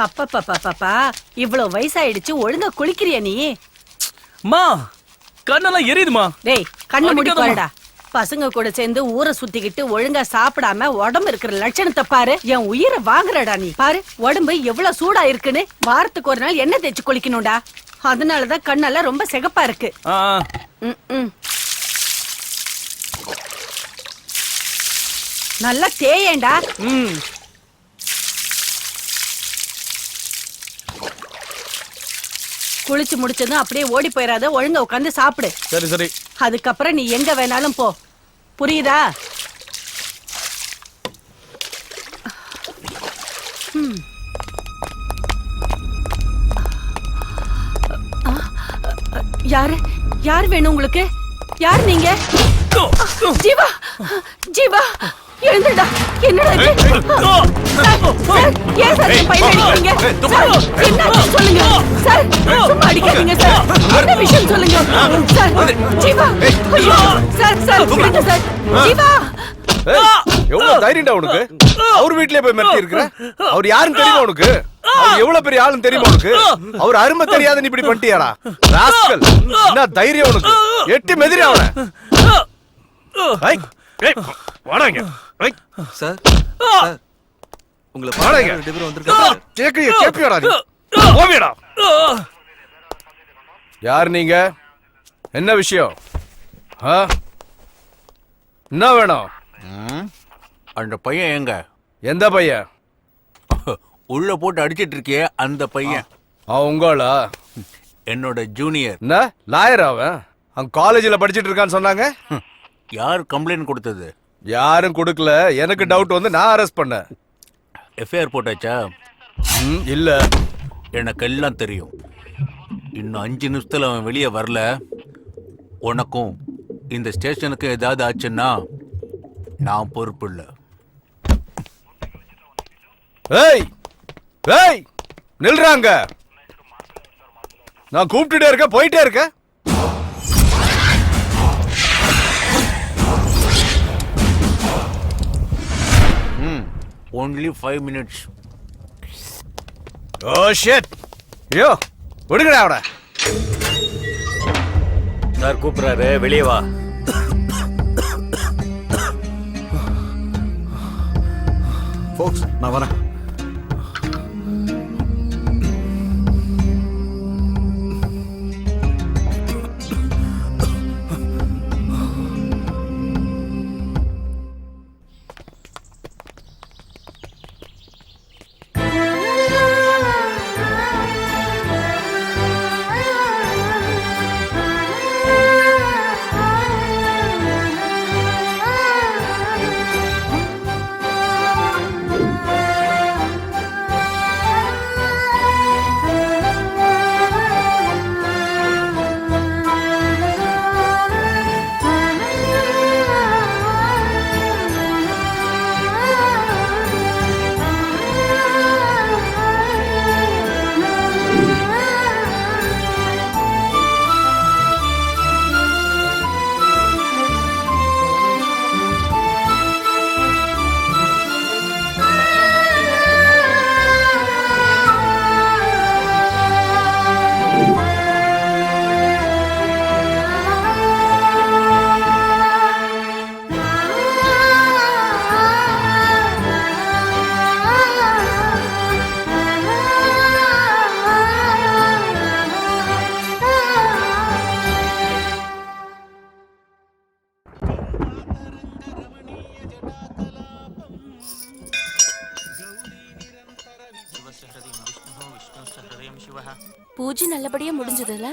அப்பப்பா இவ்வளவு வயசாயிடுச்சு, ஒழுங்கா குளிக்கிறியா நீ? மா கண்ணெல்லாம் எரியுதுமா. டேய் கண்ணு மூடி பாருடா. பசங்க கூட சேர்ந்து ஊரை சுத்திக்கிட்டு ஒழுங்கா சாப்பிடாம உடம்பு இருக்கிற லட்சணத்தை பாரு. என் உயிரை வாங்குறடா நீ. பாரு உடம்பு எவ்வளவு சூடா இருக்குன்னு. வாரத்துக்கு ஒரு நாள் எண்ணெய் தேய்ச்சி குளிக்கணும்டா. அதனாலதான் கண்ணெல்லாம் ரொம்ப சிகப்பா இருக்கு. நல்லா தேயேண்டா. குளிச்சு முடிச்சதும் அப்படியே ஓடி போயிடாத, ஒழுங்கா உட்காந்து சாப்பிடு. சரி சரி. அதுக்கப்புறம் நீ எங்க வேணாலும் போ, புரியுதா? யாரு யார் வேணும் உங்களுக்கு? யார் நீங்க? ஜீவா ஜீவா எழுந்துடா. என்னடா இது? ஏன் சார் என் பையன் அடிக்கிறீங்க? என்ன சொல்லுங்க சார். சும்மா அடிக்காதீங்க சார். என்ன விஷயம் சொல்லுங்க சார். ஜீவா ஐயோ சார் சார் விடுங்க சார். ஜீவா எவ்வளவு தைரியம்டா உனக்கு? அவர் வீட்லயே போய் மிரட்டி இருக்கிற? அவர் யாருன்னு தெரியுமா உனக்கு? அவர் எவ்வளவு பெரிய ஆளுன்னு தெரியுமா உனக்கு? அவர் அருமை தெரியாத நீ இப்படி பண்ணிட்டியாடா ராஸ்கல். என்ன தைரியம் உனக்கு? எட்டி மெதிரி அவனை. வாடாங்க சார். உங்களை வாடாங்க. ரெண்டு பேரும் வந்திருக்காங்க. கேப்பியாடா நீ? ஓவியடா. யார் நீங்க? என்ன விஷயம்? என்ன வேணும்? அந்த பையன் எங்க? எந்த பையன்? உள்ள போட்டு அடிச்சிட்டு இருக்கியே அந்த பையன். உங்களா? என்னோட ஜூனியர். என்ன லாயர் அவன்? அவன் காலேஜ்ல படிச்சிட்டு இருக்கான்னு சொன்னாங்க. யார் கம்ப்ளைண்ட் கொடுத்தது? யாரும் கொடுக்கல. எனக்கு டவுட் வந்து நான் அரெஸ்ட் பண்ணேன். எஃப்ஐஆர் போட்டாச்சா? இல்ல. எனக்கு எல்லாம் தெரியும். இன்னும் 5 நிமிஷத்துல அவன் வெளியே வரல, உனக்கும் இந்த ஸ்டேஷனுக்கு ஏதாவது ஆச்சுன்னா நான் பொறுப்பு இல்லை. ஏய் ஏய் நில்றாங்க. நான் கூப்பிட்டுட்டே இருக்க, போயிட்டே இருக்க. only 5 minutes. Oh shit. ஐயோ விடுங்கடா அவட. சார் கூப்பிடுறாரு, வெளியே வா. Folks, நான் வரேன். பூஜை நல்லபடியா முடிஞ்சதுல?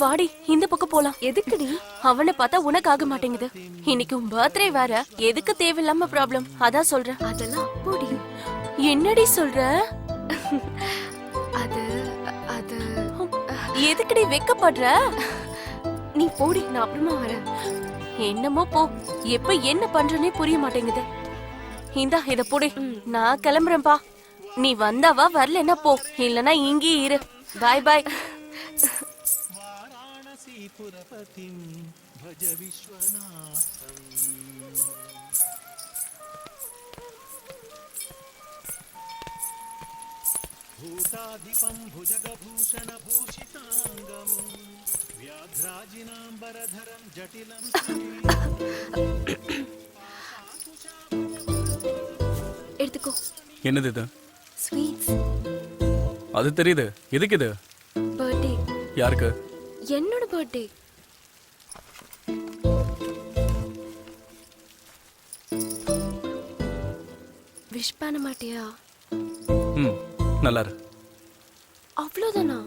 வாடி இந்த பக்கம் போலாம். எதுக்குடி? அவனை பார்த்தா உனக்கு ஆக மாட்டேங்குது. இன்னைக்கு உன் பர்த்டே வேற, எதுக்கு தேவையில்லாம ப்ராப்ளம்? அதான் சொல்றேன். அதெல்லாம் போடி. என்னடி சொல்ற? அது அது எதுக்குடி வெக்கப்படுற? நீ போடி, நான் அப்புறமா வரேன். என்னமோ போ. எப்ப என்ன பண்றனே புரிய மாட்டேங்குது. இந்தா இத போடி. நான் கிளம்புறேன்பா. நீ வந்தாவா, வரலன்னா போ. இல்லனா இங்கேயே இரு. பாய் பாய். भूताधिपं भुजगभूषण भूषितांगं व्याघ्राजिनांबरधरं जटिलं எடுத்துக்கோ. என்னது இது? ஸ்வீட்ஸ். அது தெரியுது. எதுக்கு இது? பர்த்டே. யாருக்கு? என்னோட பர்த்டே. விஷ் பண்ண மாட்டியா? நல்லா இரு. அவ்வளவுதானா?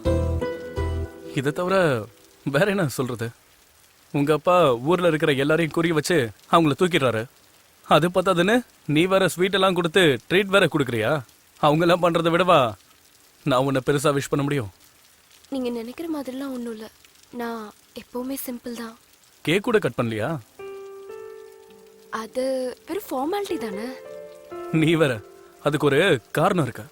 இதை தவிர வேற என்ன சொல்றது? உங்க அப்பா ஊர்ல இருக்கிற எல்லாரையும் குறி வச்சு அவங்கள தூக்கிடுறாரு. அது பத்தாதுன்னு நீ வேற ஸ்வீட் எல்லாம் கொடுத்து ட்ரீட் வேற கொடுக்குறியா? அவங்க எல்லாம் பண்றதை விடவா நான் உன்னை பெருசா விஷ் பண்ண முடியும்? நீங்க நினைக்கிற மாதிரிலாம் ஒண்ணும் இல்ல. நான் எப்பவுமே சிம்பிள் தான். கேக் கூட கட் பண்ணலையா? அது வெறும் ஃபார்மாலிட்டி தானே. நீ வேற, அதுக்கு ஒரு காரணம் இருக்கு.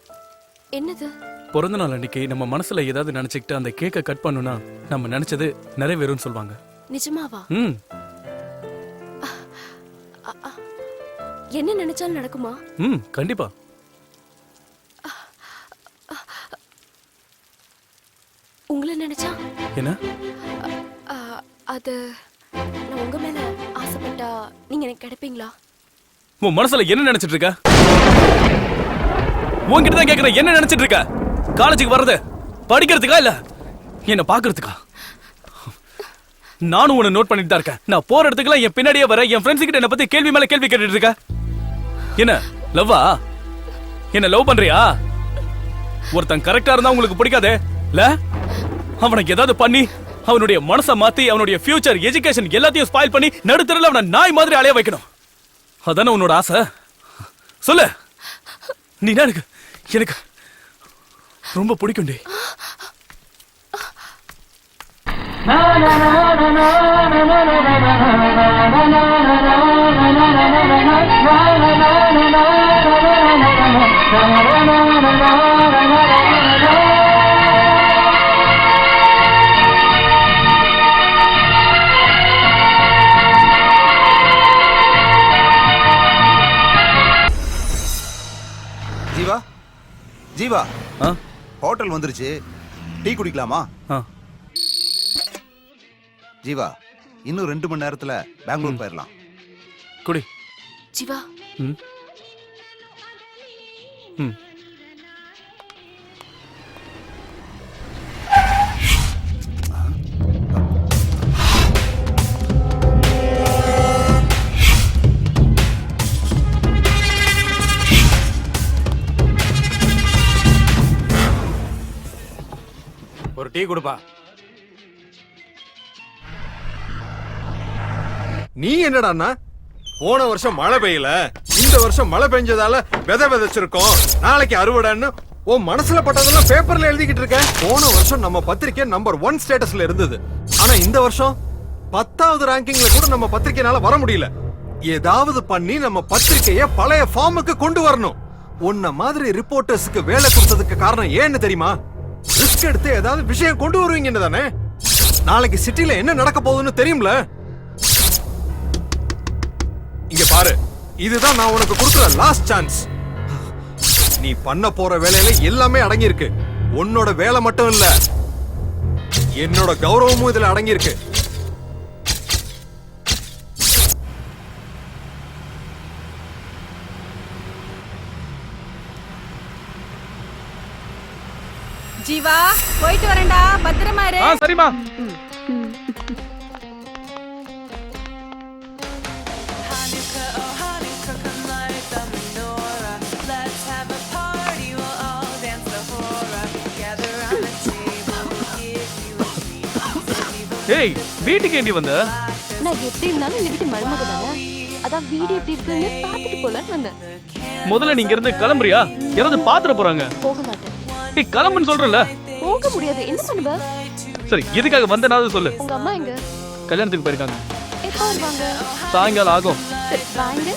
என்னது? பிறந்த நாள் அன்னைக்கு நம்ம மனசுல ஏதாவது நினைச்சுக்கிட்டு அந்த கேக்கை கட் பண்ணுனா நம்ம நினைச்சது நிறைவேறும்னு சொல்லுவாங்க. நிஜமாவா? என்ன நினைச்சாலும் நடக்குமா? கண்டிப்பா. உங்களை நினைச்சா என்ன? அது நான் உங்க மேல ஆசைப்பட்டா நீங்க எனக்கு கிடைப்பீங்களா? உன் மனசுல என்ன நினைச்சிட்டு இருக்க? உன்கிட்ட தான் கேக்குற, என்ன நினைச்சிட்டு இருக்க? காலேஜுக்கு வர்றது படிக்கிறதுக்கா இல்ல என்ன பாக்குறதுக்கா? நானும் உன்னை நோட் பண்ணிட்டு தான் இருக்கேன். நான் போற இடத்துக்குலாம் என் பின்னாடியே வர என் ஃப்ரெண்ட்ஸ் கிட்ட என்ன பத்தி கேள்வி மேல கேள்வி கேட்டுட்டு இருக்க. என்ன லவ்வா? என்ன லவ் பண்றியா? ஒருத்தன் கரெக்டா இருந்தா உங்களுக்கு பிடிக்காதே இல்ல? அவனுக்கு ஏதாவது பண்ணி அவனுடைய மனசை மாத்தி அவனுடைய ஃபியூச்சர் எஜுகேஷன் எல்லாத்தையும் ஸ்பாயில் பண்ணி நடுத்தரல அவனை நாய் மாதிரி அலைய வைக்கணும். அதானே உன்னோட ஆசை? சொல்லு. நீ எனக்கு எனக்கு ரொம்ப பிடிக்கும். ஜீவா, ஜீவா, ஹோட்டல் வந்துருச்சு. டீ குடிக்கலாமா? ஜீவா, இன்னும் 2 மணி நேரத்துல பெங்களூர் போயிடலாம். குடி. ஜீவா. ஒரு டீ கொடுப்பா. நீ என்னடான்னா போன வருஷம் மழை பெய்யல, இந்த வருஷம் மழை பெஞ்சதால விதை விதைச்சிருக்கோம், நாளைக்கு அறுவடைன்னு உன் மனசுல பட்டதெல்லாம் பேப்பர்ல எழுதிக்கிட்டு இருக்க. போன வருஷம் நம்ம பத்திரிக்கை நம்பர் 1 ஸ்டேட்டஸ்ல இருந்தது. ஆனா இந்த வருஷம் 10வது ரேங்கிங்ல கூட நம்ம பத்திரிக்கைனால வர முடியல. ஏதாவது பண்ணி நம்ம பத்திரிக்கைய பழைய ஃபார்முக்கு கொண்டு வரணும். உன்ன மாதிரி ரிப்போர்ட்டர்ஸ்க்கு வேலை கொடுத்ததுக்கு காரணம் ஏன்னு தெரியுமா? ரிஸ்க் எடுத்து ஏதாவது விஷயம் கொண்டு வருவீங்கன்னு தானே. நாளைக்கு சிட்டில என்ன நடக்க போகுதுன்னு தெரியும்ல. இங்க பாரு, இதுதான் நான் உனக்கு கொடுக்கிற லாஸ்ட் சான்ஸ். நீ பண்ண போற வேலையில எல்லாமே அடங்கி இருக்கு. உன்னோட வேலை மட்டும் இல்ல, என்னோட கௌரவமும் இதுல அடங்கி இருக்கு. ஜீவா, போயிட்டு வரேன்டா. பத்திரமா இரு. சரிமா. ஏய் வீட்டுக்கு ஏண்டி வந்த? நான் எப்படி இருந்தாலும் இந்த வீட்டு மருமக தானே. அதான் வீடு எப்படி இருக்குன்னு பார்த்துட்டு போலான்னு வந்தேன். முதல்ல நீங்க இருந்து கிளம்புறியா? யாராவது பாத்துற போறாங்க. போக மாட்டேன். ஏய் கிளம்புன்னு சொல்றல. போக முடியாது. என்ன பண்ணுவ? சரி எதுக்காக வந்தனாவது சொல்லு. உங்க அம்மா எங்க? கல்யாணத்துக்கு போயிருக்காங்க. எப்போ வருவாங்க? சாயங்காலம் ஆகும். சரி வாங்க.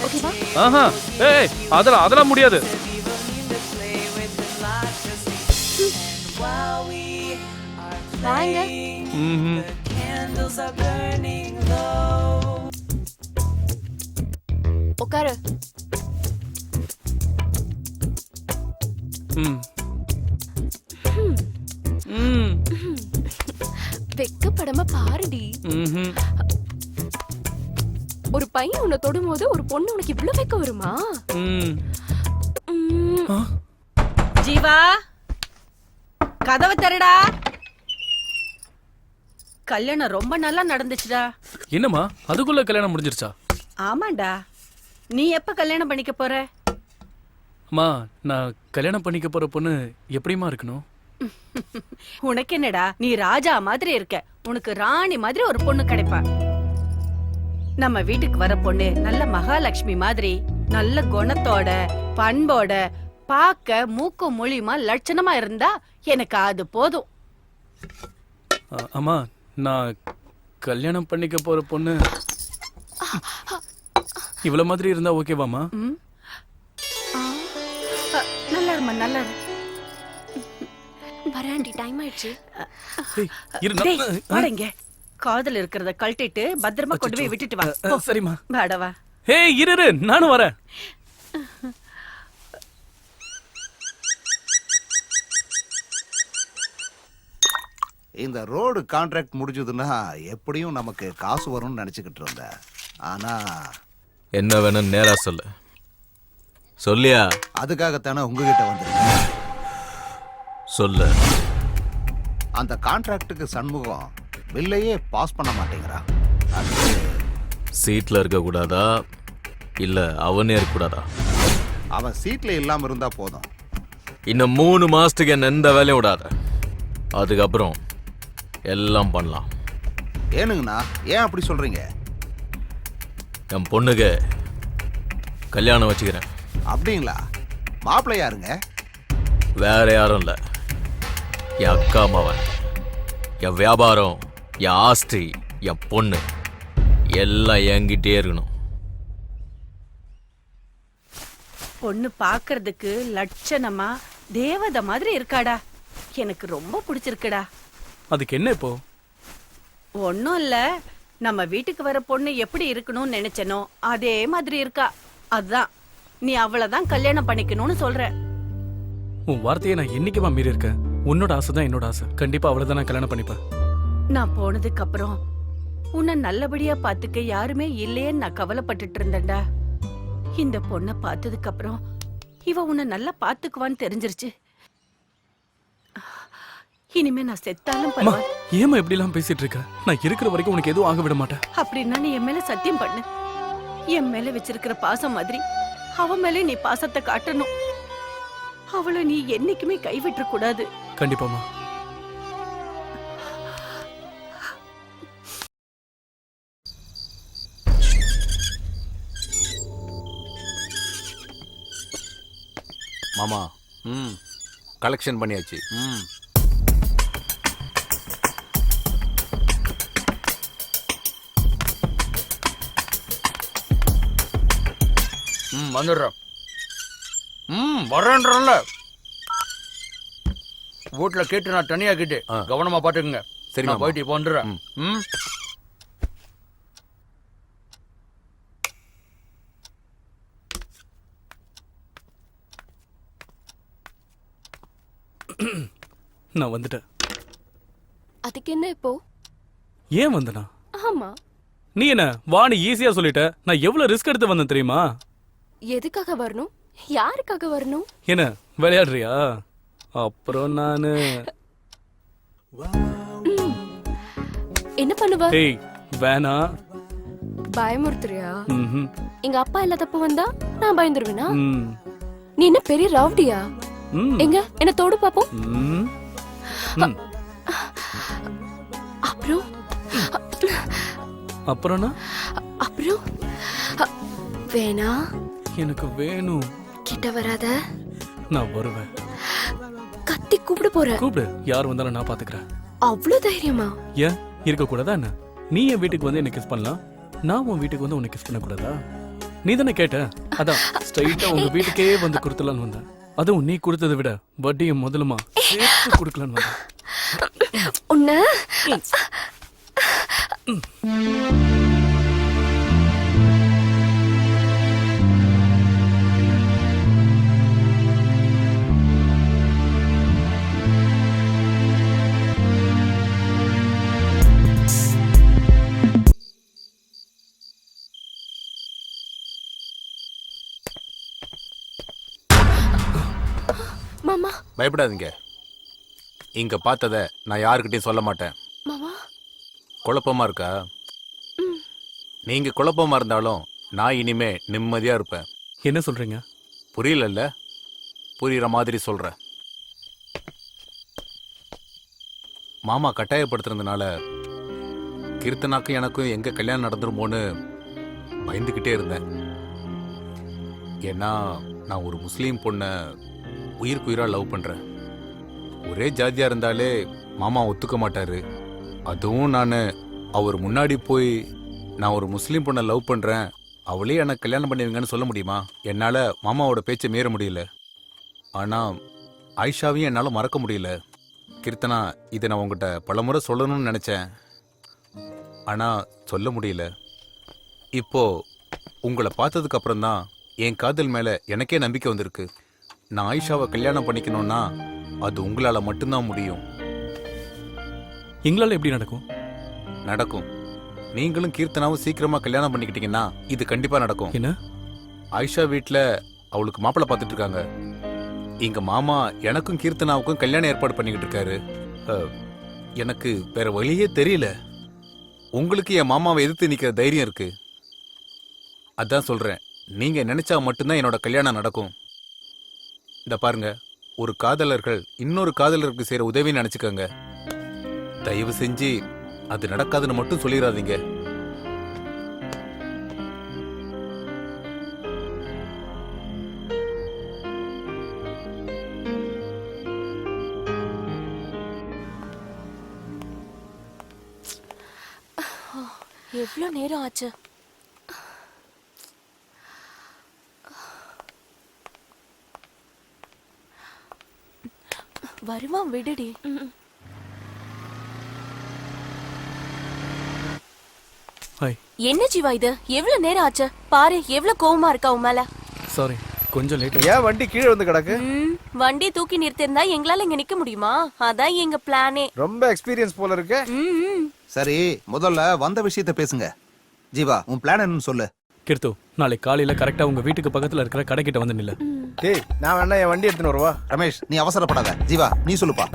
ஓகேவா? ஆஹா ஏய் அதெல்லாம் முடியாது. வாங்க. உட்காரு. வெக்கப்படாம பாருடி. ஒரு பையன் உன்னை தொடும்போது ஒரு பொண்ணு உனக்கு இவ்வளவு வெக்க வருமா? ஜீவா கதவை தரடா. கல்யாணம் ரொம்ப நல்லா நடந்துச்சுடா. என்னம்மா அதுக்குள்ள கல்யாணம் முடிஞ்சிருச்சா? ஆமாண்டா. நீ எப்ப கல்யாணம் பண்ணிக்க போற? அம்மா நான் கல்யாணம் பண்ணிக்க போற பொண்ணு எப்படிமா இருக்கணும்? உனக்கு என்னடா, நீ ராஜா மாதிரி இருக்க. உனக்கு ராணி மாதிரி ஒரு பொண்ணு கிடைப்பா. நம்ம வீட்டுக்கு வர பொண்ணு நல்ல மகாலட்சுமி மாதிரி நல்ல குணத்தோட பண்போட பார்க்க மூக்கும் மொழியுமா லட்சணமா இருந்தா எனக்கு அது போதும். அம்மா நான் கல்யாணம் பண்ணிக்க போற பொண்ணு இவ்வளவு மாதிரி இருந்தா ஓகேவாமா? நல்லா இருமா நல்லா இரு. வராண்டி டைம் ஆயிடுச்சு. வாடங்க. காதல் இருக்கிறத கழட்டிட்டு பத்திரமா கொண்டு போய் விட்டுட்டு வா. சரிம்மா. வாடவா. ஹே இரு நானும் வரேன். இந்த ரோடு கான்ட்ராக்ட் முடிஞ்சதுன்னா எப்படியும் நமக்கு காசு வரும்னு நினைச்சுக்கிட்டு இருந்தேன். ஆனா என்ன வேணும் நேரா சொல்லு. சொல்லியா? அதுக்காகத்தானே உங்ககிட்ட வந்திருக்கேன். சொல்லு. அந்த கான்ட்ராக்டுக்கு சண்முகம் பில்லையே பாஸ் பண்ண மாட்டேங்கிறான். சீட்ல இருக்க கூடாதா இல்ல அவனே இருக்க கூடாதா? அவன் சீட்ல இல்லாம இருந்தா போதும். இன்னும் 3 மாசத்துக்கு என்ன எந்த வேலையும் விடாத. அதுக்கப்புறம் எல்லாம் பண்ணலாம். ஏனுங்கண்ணா ஏன் அப்படி சொல்றீங்க? என் பொண்ணுக்கு கல்யாணம் வச்சுக்கிறேன். அப்படிங்களா? மாப்பிள்ளை யாருங்க? வேற யாரும் இல்ல, என் அக்கா மவன். என் வியாபாரம், என் ஆஸ்தி, என் பொண்ணு எல்லாம் என்கிட்டே இருக்கணும். பொண்ணு பாக்குறதுக்கு லட்சணமா தேவதை மாதிரி இருக்காடா. எனக்கு ரொம்ப பிடிச்சிருக்குடா. அதுக்கு என்ன இப்போ? ஒன்னும் இல்ல, நம்ம வீட்டுக்கு வர பொண்ணு எப்படி இருக்கணும்னு நினைச்சனோ அதே மாதிரி இருக்கா. அதான் நீ அவ்வளவுதான் கல்யாணம் பண்ணிக்கணும்னு சொல்ற. உன் வார்த்தையை நான் என்னைக்குமா மீறி இருக்கேன். உன்னோட ஆசை தான் என்னோட ஆசை. கண்டிப்பா அவ்வளவுதான் நான் கல்யாணம் பண்ணிப்பேன். நான் போனதுக்கு அப்புறம் உன்னை நல்லபடியா பாத்துக்க யாருமே இல்லையேன்னு நான் கவலைப்பட்டுட்டு இருந்தேன்டா. இந்த பொண்ணை பார்த்ததுக்கு அப்புறம் இவ உன்னை நல்லா பாத்துக்குவான்னு தெரிஞ்சிருச்சு. இனிமே நான் செத்தாலும் பரவாயில்ல. ஏமா இப்படி எல்லாம் பேசிட்டு இருக்க? நான் இருக்கிற வரைக்கும் உனக்கு எதுவும் ஆக விட மாட்டேன். அப்படின்னா நீ என் மேல சத்தியம் பண்ணு. என் மேல வச்சிருக்கிற பாசம் மாதிரி அவ மேல நீ பாசத்தை காட்டணும். அவளை நீ என்னைக்குமே கைவிட்ட கூடாது. கண்டிப்பாமா. மாமா கலெக்ஷன் பண்ணியாச்சு. வந்துடுறேன். வரேன்றல வீட்டுல கேட்டு நான் தனியா கேட்டு கவனமா பாத்துக்குங்க. சரி நான் போயிட்டு இப்போ வந்துடுறேன். நான் வந்துட்டேன். அதுக்கு என்ன இப்போ? ஏன் வந்தனா? ஆமா. நீ என்ன வாணி ஈஸியா சொல்லிட்ட. நான் எவ்வளவு ரிஸ்க் எடுத்து வந்தேன் தெரியுமா? எதுக்காக வரணும்? யாருக்காக வரணும்? என்ன விளையாடுறியா? அப்புறம் நானு என்ன பண்ணுவ? ஏய் வேணா. பயமுறுத்துறியா? எங்க அப்பா இல்லாதப்ப வந்தா நான் பயந்துருவேனா? நீ என்ன பெரிய ரவுடியா? ம். எங்க என்ன தொடு பாப்போம். ம். ம். அப்புறம் அப்புறம்னா அப்புறம் வேணா எனக்கு வேணும். கிட்ட வராத. நான் வருவேன். கத்தி கூப்பிட போற. கூப்பிடு, யார் வந்தாலும் நான் பாத்துக்கிறேன். அவ்வளவு தைரியமா? ஏன் இருக்க கூடாதா என்ன? நீ என் வீட்டுக்கு வந்து என்ன கிஸ் பண்ணலாம், நான் உன் வீட்டுக்கு வந்து உன்னை கிஸ் பண்ண கூடாதா? நீ தானே கேட்ட, அதான் ஸ்ட்ரைட்டா உங்க வீட்டுக்கே வந்து கொடுத்துலான்னு வந்தேன். அதுவும் நீ கொடுத்ததை விட வட்டியும் முதலுமா சேர்த்து கொடுக்கலான்னு வந்தேன். உன்ன மாமா. பயப்படாதீங்க. இங்க பார்த்தத நான் யாருக்கிட்டையும் சொல்ல மாட்டேன். மாமா குழப்பமா இருக்கா? நீங்க குழப்பமா இருந்தாலும் நான் இனிமே நிம்மதியா இருப்பேன். என்ன சொல்றீங்க? புரியலல்ல? புரியுற மாதிரி சொல்றேன். மாமா கட்டாயப்படுத்துறதுனால கீர்த்தனாக்கும் எனக்கும் எங்க கல்யாணம் நடந்துருமோன்னு பயந்துக்கிட்டே இருந்தேன். ஏன்னா நான் ஒரு முஸ்லீம் பொண்ணை உயிருக்குயிரா லவ் பண்றேன். ஒரே ஜாதியா இருந்தாலே மாமா ஒத்துக்க மாட்டாரு. அதுவும் நான் அவர் முன்னாடி போய் நான் ஒரு முஸ்லீம் பொண்ணை லவ் பண்றேன், அவளே எனக்கு கல்யாணம் பண்ணுவீங்கன்னு சொல்ல முடியுமா? என்னால மாமாவோட பேச்சை மீற முடியல. ஆனா ஆயிஷாவையும் என்னால மறக்க முடியல. கீர்த்தனா, இதை நான் உங்ககிட்ட பலமுறை சொல்லணும்னு நினைச்சேன், ஆனா சொல்ல முடியல. இப்போ உங்களை பார்த்ததுக்கு அப்புறம் தான் என் காதல் மேல எனக்கே நம்பிக்கை வந்திருக்கு. நான் ஆயிஷாவை கல்யாணம் பண்ணிக்கணும்னா அது உங்களால மட்டும்தான் முடியும். எங்களால எப்படி நடக்கும்? நடக்கும். நீங்களும் கீர்த்தனாவும் சீக்கிரமா கல்யாணம் பண்ணிக்கிட்டீங்கன்னா இது கண்டிப்பா நடக்கும். என்ன? ஆயிஷா வீட்டுல அவளுக்கு மாப்பிள்ளை பார்த்துட்டு இருக்காங்க. எங்க மாமா எனக்கும் கீர்த்தனாவுக்கும் கல்யாணம் ஏற்பாடு பண்ணிக்கிட்டு இருக்காரு. எனக்கு வேற வழியே தெரியல. உங்களுக்கு என் மாமாவை எதிர்த்து நிக்கிற தைரியம் இருக்கு. அதான் சொல்றேன், நீங்க நினைச்சா மட்டும்தான் என்னோட கல்யாணம் நடக்கும். இந்த பாருங்க, ஒரு காதலர்கள் இன்னொரு காதலருக்கு செய்யற உதவின்னு நினைச்சுக்கோங்க. தயவு செஞ்சு அது நடக்காதுன்னு மட்டும் சொல்லிடாதீங்க. எவ்வளவு நேரம் ஆச்சு? வருவான், விடுடி. என்ன ஜீவா இது? எவ்வளவு நேரம் ஆச்சு பாரு. எவ்வளவு கோவமா இருக்கா உன் மேல. சாரி, கொஞ்சம் லேட். ஏன் வண்டி கீழே வந்து கிடக்கு? வண்டி தூக்கி நிறுத்திருந்தா எங்களால இங்க நிக்க முடியுமா? அதான் எங்க பிளானே. ரொம்ப எக்ஸ்பீரியன்ஸ் போல இருக்கு. சரி, முதல்ல வந்த விஷயத்த பேசுங்க. ஜீவா, உன் பிளான் என்னன்னு சொல்லு. கீர்த்து, நாளைக்கு காலையில கரெக்டா உங்க வீட்டுக்கு பக்கத்துல இருக்கிற கடைக்கிட்ட வந்து நில்லு. டேய், நான் வேணா என் வண்டி எடுத்துன்னு வருவா. ரமேஷ், நீ அவசரப்படாத. ஜீவா, நீ சொல்லுப்பா.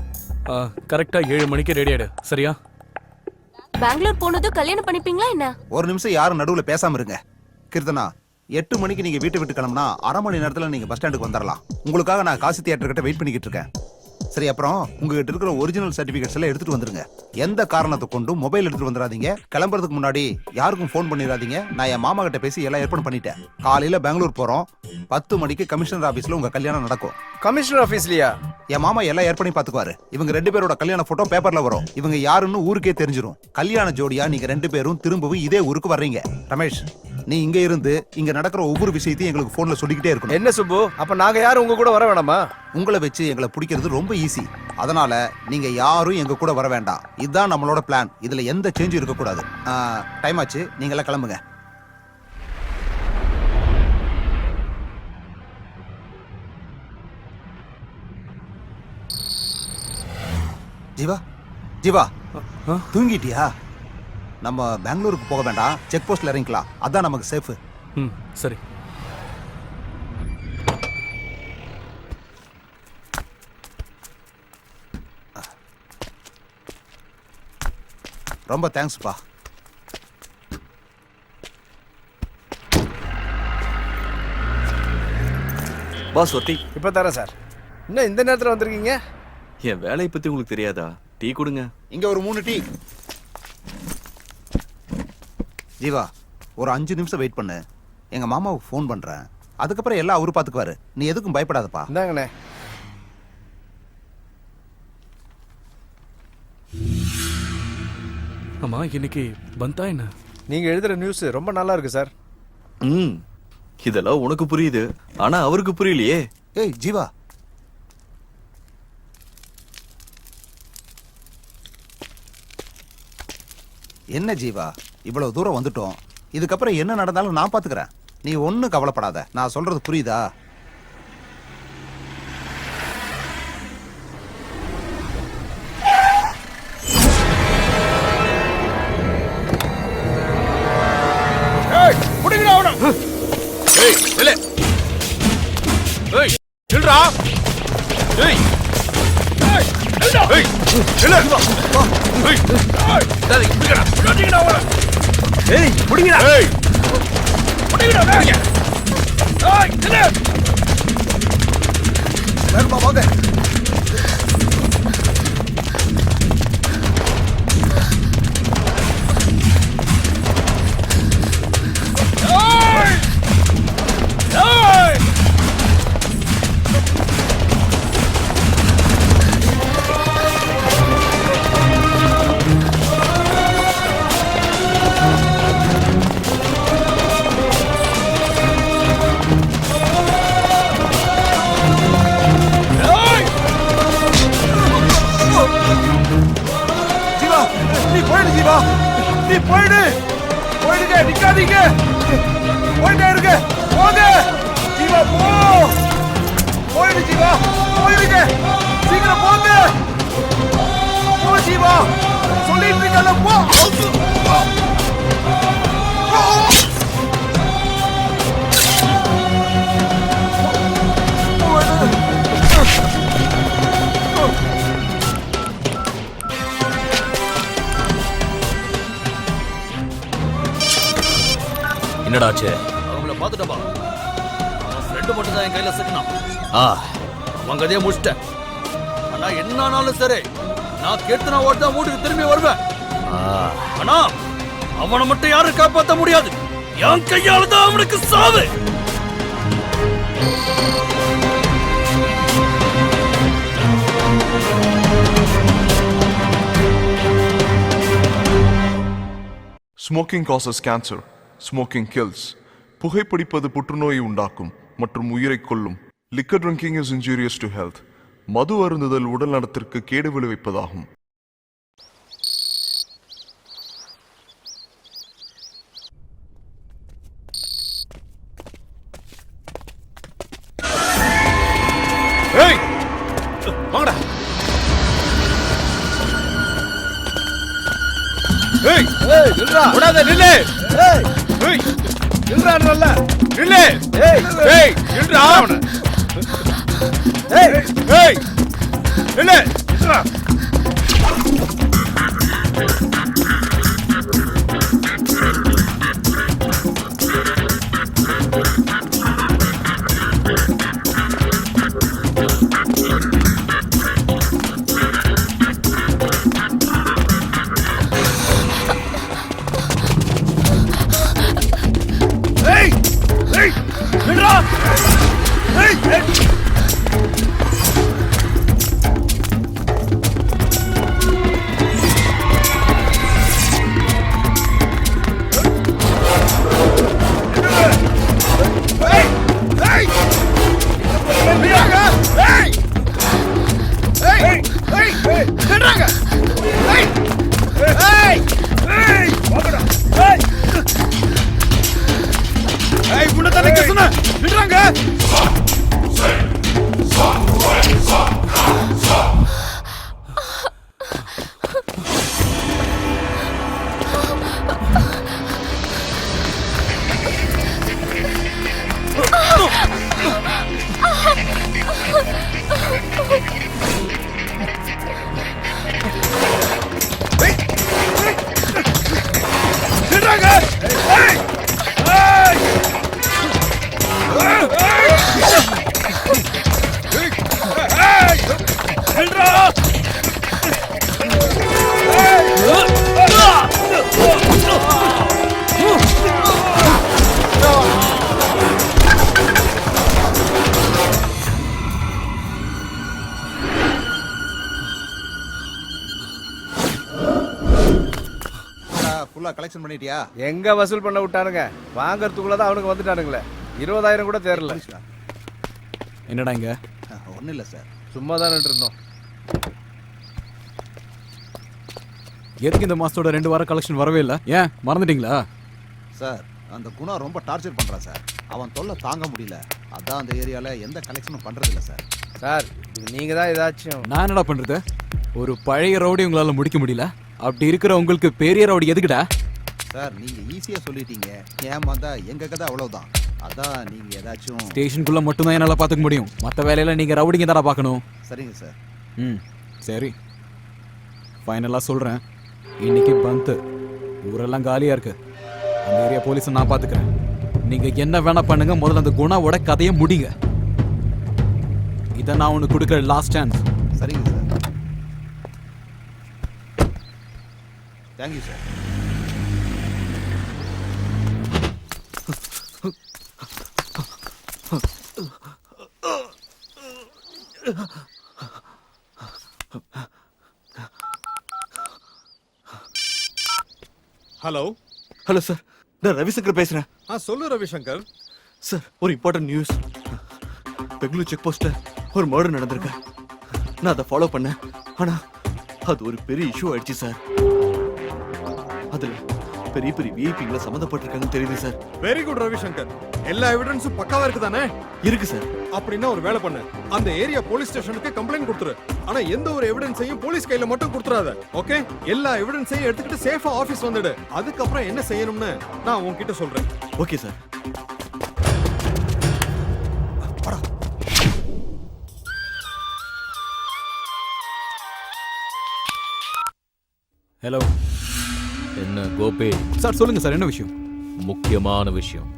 கரெக்டா 7 மணிக்கு ரெடி ஆயிடு, சரியா? பெங்களூர் போனதும் கல்யாணம் பண்ணிப்பீங்களா என்ன? ஒரு நிமிஷம் யாரும் நடுவுல பேசாம இருங்க. கீர்த்தனா, 8 மணிக்கு நீங்க வீட்டை விட்டு கிளம்புனா 1/2 மணி நேரத்துல நீங்க பஸ் ஸ்டாண்டுக்கு வந்துடலாம். உங்களுக்காக நான் காசி தியேட்டர் கிட்ட வெயிட் பண்ணிக்கிட்டு இருக்கேன். சரி, அப்புறம் உங்ககிட்ட இருக்கிற ஒரிஜினல் சர்டிபிகேட்ஸ் எல்லாம் எடுத்துட்டு வந்துருங்க. எந்த காரணத்தை கொண்டும் மொபைல் எடுத்துட்டு வந்துடாதீங்க. கிளம்புறதுக்கு முன்னாடி யாருக்கும் ஃபோன் பண்ணிடாதீங்க. நான் என் மாமா கிட்ட பேசி எல்லாம் ஏற்பாடு பண்ணிட்டேன். காலையில பெங்களூர் போறோம். 10 மணிக்கு கமிஷனர் ஆபீஸ்ல உங்க கல்யாணம் நடக்கும். கமிஷனர் ஆபீஸ்லயா? என் மாமா எல்லாம் ஏற்பாடு பாத்துக்குவாரு. இவங்க 2 பேரோட கல்யாண போட்டோ பேப்பர்ல வரும். இவங்க யாருன்னு ஊருக்கே தெரிஞ்சிரும். கல்யாண ஜோடியா நீங்க 2 பேரும் திரும்பவும் இதே ஊருக்கு வர்றீங்க. ரமேஷ், நீ இங்க இருந்து இங்க நடக்கிற ஒவ்வொரு விஷயத்தையும் எங்களுக்கு போன்ல சொல்லிக்கிட்டே இருக்கணும். என்ன சுப்பு, அப்ப நாங்க யாரும் உங்க கூட வர வேணாமா? உங்களை வச்சு எங்களை பிடிக்கிறது ரொம்ப ஈஸி. அதனால நீங்க யாரும் எங்க கூட வர வேண்டாம். இதுதான் நம்மளோட பிளான். இதுல எந்த சேஞ்சும் இருக்க கூடாது. டைம் ஆச்சு, நீங்க எல்லாம் கிளம்புங்க. ஜீவா, ஜீவா, தூங்கிட்டியா? நம்ம பெங்களூருக்கு போக வேண்டாம், செக் போஸ்ட்ல இறங்கிக்கலாம். அதான் நமக்கு சேஃப். சரி. ரொம்ப தேங்க்ஸ்ப்பா. பாஸ் ஒத்தி இப்ப தரேன் சார். என்ன இந்த நேரத்துல வந்திருக்கீங்க? என் வேலையை பத்தி உங்களுக்கு தெரியாதா? டீ கொடுங்க. இங்க ஒரு 3 டீ. ஜீவா, ஒரு 5 நிமிஷம் வெயிட் பண்ணு. எங்க மாமாவுக்கு ஃபோன் பண்றேன். அதுக்கப்புறம் எல்லாம் அவரு பாத்துக்குவாரு. நீ எதுக்கும் பயப்படாதப்பா. இந்தாங்கண்ணே. ஆமா, இன்னைக்கு பந்தா என்ன? நீங்க எழுதுற நியூஸ் ரொம்ப நல்லா இருக்கு சார். இதெல்லாம் உனக்கு புரியுது, ஆனா அவருக்கு புரியலையே. ஏய் ஜீவா, என்ன ஜீவா, இவ்வளவு தூரம் வந்துட்டோம். இதுக்கப்புறம் என்ன நடந்தாலும் நான் பாத்துக்கிறேன். நீ ஒண்ணும் கவலைப்படாத. நான் சொல்றது புரியுதா? ஏய், புடிங்கடா அவன. ஏய், நில்லு. ஏய், நில்றா. ஏய். ஏய், நில்றா. ஏய், நில்லு. ஏய். டேய், புடிங்கடா. புடிங்கடா அவன. ஏய், புடிங்கடா. ஏய். புடிங்கடா. ஏய், நில்லு. வேணுமா வாங்க. ஜீவா, நீ போயிடு ஜீவா. நீ போயிடு. போயிடுங்க, நிக்காதீங்க. போயிட்டே இருங்க. போங்க. ஜீவா போ. போயிடு ஜீவா. போயிடுங்க. சீக்கிரம் போங்க. போ ஜீவா. சொல்லிட்டு இருக்கல போ. என்னடாச்சு? அவங்கள பாத்துட்டப்பா. அவன் ஃப்ரெண்டு மட்டும் தான் என் கையில சிக்கினான். அவன் கதையை முடிச்சிட்டேன். ஆனா என்ன ஆனாலும் சரி, நான் கேட்டு ஓட்ட வீட்டுக்கு திரும்பி வருவேன். ஆனா அவனை மட்டும் யாரும் காப்பாத்த முடியாது. என் கையால தான் அவனுக்கு சாவு. Smoking causes cancer. Smoking kills. புகைப்பிடிப்பது புற்றுநோயை உண்டாக்கும் மற்றும் உயிரை கொல்லும். Liquor drinking is injurious to health. மது அருந்துதல் உடல் நலத்திற்கு கேடு விளைவிப்பதாகும். ஏய், வாங்கடா. ஏய், ஏய், நில்றா. ஓடாத, நில்லு. ஏய், ஏய், நில்றான்றல்ல. நில்லு. ஏய், ஏய், நில்றா அவன. ஏய், ஏய், நில்லு. நில்றா. ஏய், ஏய், நில்றா. ஏய், ஏய். ஃபுல்லா கலெக்ஷன் பண்ணிட்டியா? எங்க வசூல் பண்ண விட்டானுங்க, வாங்கறதுக்குள்ளதான் அவனுக்கு வந்துட்டானுங்களே. 20,000 கூட தேரல. என்னடா இங்க? ஒன்றும் இல்லை சார், சும்மா தான் இருந்தோம். எதுக்கு இந்த மாசத்தோட 2 வாரம் கலெக்ஷன் வரவே இல்லை? ஏன் மறந்துட்டீங்களா? சார் அந்த குணா ரொம்ப டார்ச்சர் பண்றான் சார். அவன் தொல்லை தாங்க முடியல. அதான் அந்த ஏரியால எந்த கலெக்ஷனும் பண்றது இல்லை சார். சார் இது நீங்க தான் ஏதாச்சும். நான் என்னடா பண்றது? ஒரு பழைய ரவுடி உங்களால முடிக்க முடியல, அப்படி இருக்கிற உங்களுக்கு பெரிய ரவுடி எதுக்குடா? சார் நீங்க ஈஸியா சொல்லிட்டீங்க, ஏமாந்தா எங்க கதை அவ்வளவுதான். அதான் நீங்க ஏதாச்சும். ஸ்டேஷனுக்குள்ள மட்டும்தான் என்னால பாத்துக்க முடியும், மற்ற வேலையில நீங்க ரவுடிங்க தானே பார்க்கணும். சரிங்க சார். சரி, ஃபைனலா சொல்றேன், இன்னைக்கு பந்து ஊரெல்லாம் காலியா இருக்கு. அந்த ஏரியா போலீஸை நான் பாத்துக்கிறேன். நீங்க என்ன வேணா பண்ணுங்க, முதல்ல அந்த குணாவோட கதையை முடிங்க. இதை நான் உனக்கு கொடுக்குற லாஸ்ட் சான்ஸ். சரிங்க sir. Thank you sir. Hello hello sir, நான் ரவிசங்கர் பேசுறேன். சொல்லு ரவிசங்கர். சார் ஒரு இம்பார்ட்டன்ட் நியூஸ். பெங்களூர் செக் போஸ்ட்ல ஒரு மர்டர் நடந்திருக்கு. நான் அதை ஃபாலோ பண்ணேன், ஆனா அது ஒரு பெரிய இஷ்யூ ஆயிடுச்சு சார். அதுல பெரிய பெரிய விஐபிங்கள சம்மந்தப்பட்டிருக்காங்கன்னு தெரியுது சார். வெரி குட் ரவிசங்கர், எல்லா எவிடன்ஸும் பக்காவா இருக்கு தானே? இருக்கு சார். அப்படின்னா ஒரு வேலை பண்ணு, அந்த ஏரியா போலீஸ் ஸ்டேஷனுக்கு கம்ப்ளைண்ட் கொடுத்துரு. ஆனா எந்த ஒரு எவிடன்ஸையும் போலீஸ் கையில மட்டும் கொடுத்துறாத, ஓகே? எல்லா எவிடன்ஸையும் எடுத்துக்கிட்டு சேஃபா ஆபீஸ் வந்துடு. அதுக்கப்புறம் என்ன செய்யணும்னு நான் உன்கிட்ட சொல்றேன். Okay sir. ஹலோ. என்ன கோபி? சார் சொல்லுங்க சார், என்ன விஷயம்? முக்கியமான விஷயம்.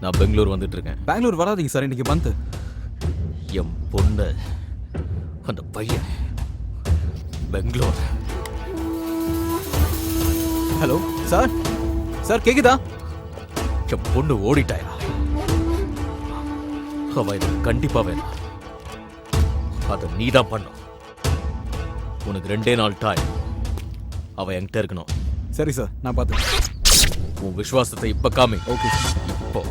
நான் பெங்களூர் வந்துட்டு இருக்கேன். பெங்களூர் வராதீங்க சார், இன்னைக்கு பந்து. என் பொண்ணு, அந்த பையன் பெங்களூர். ஹலோ சார், சார் கேக்குதா? என் பொண்ணு ஓடிட்டாயா? அவ எனக்கு கண்டிப்பா வேணும். அதை நீதான் பண்ணும். உனக்கு 2 நாள் டைம். அவ என்கிட்ட இருக்கணும். சரி சார், நான் பார்த்துக்கிறேன். உன் விசுவாசத்தை இப்ப காமி. ஓகே. இப்போ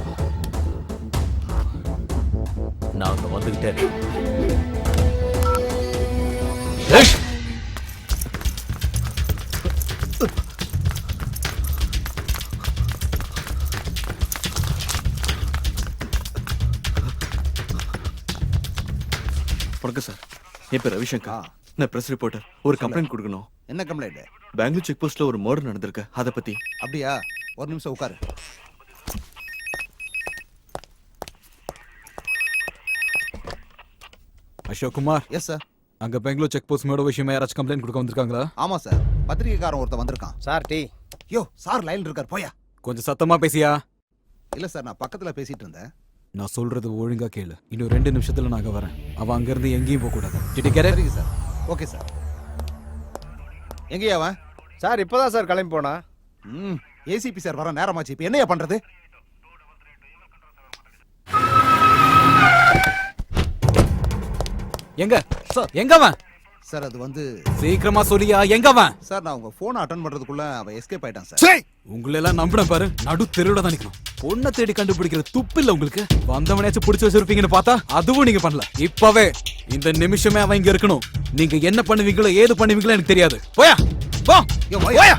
நான் அங்க வந்துகிட்டேன். வணக்கம் சார், என் பேர் ரவிசங்கர். நான் பிரஸ் ரிப்போர்ட்டர். ஒரு கம்ப்ளைண்ட் கொடுக்கணும். என்ன கம்ப்ளைண்ட்? பெங்களூர் செக் போஸ்ட்ல ஒரு மர்டர் நடந்திருக்கு, அதை பத்தி. அப்படியா? ஒரு நிமிஷம் உட்காரு. அசோக் குமார். Yes sir. அங்க பெங்களூர் செக் போஸ்ட் மேட விஷயமா யாராச்சும் கம்ப்ளைண்ட் கொடுக்க வந்திருக்காங்களா? ஆமா சார், பத்திரிகைக்காரன் ஒருத்தன் வந்திருக்கான். Sir tea. யோ சார் லைன்ல இருக்கார், போயா. கொஞ்சம் சத்தமா பேசியா? இல்ல சார், நான் பக்கத்துல பேசிட்டு இருந்தேன். நான் சொல்றது ஒழுங்கா கேளு. இன்னும் 2 நிமிஷத்துல நான் அங்க வரேன். அவன் அங்க இருந்து எங்கேயும் போக கூடாது. சரிங்க சார். Okay sir. எங்கேயா அவன்? சார் இப்பதான் சார் கிளம்பி போனா. ஏசிபி சார் வர நேரமாச்சு, இப்ப என்னையா பண்றது? எங்க சார்? எங்க அவன்? சார் அது வந்து. சீக்கிரமா சொல்லியா, எங்க அவன்? சார் நான் உங்க போனை அட்டெண்ட் பண்றதுக்குள்ள அவன் எஸ்கேப் ஆயிட்டான் சார். உங்களை எல்லாம் நம்பின பாரு, நடு தெருவுல தான் நிக்கணும். பொண்ணை தேடி கண்டுபிடிக்கிற துப்பு இல்ல உங்களுக்கு. வந்தவனையாச்சும் பிடிச்சு வச்சிருப்பீங்கன்னு பார்த்தா அதுவும் நீங்க பண்ணல. இப்பவே இந்த நிமிஷமே அவன் இங்க இருக்கணும். நீங்க என்ன பண்ணுவீங்களோ ஏது பண்ணுவீங்களோ எனக்கு தெரியாது. போயா போ, போயா.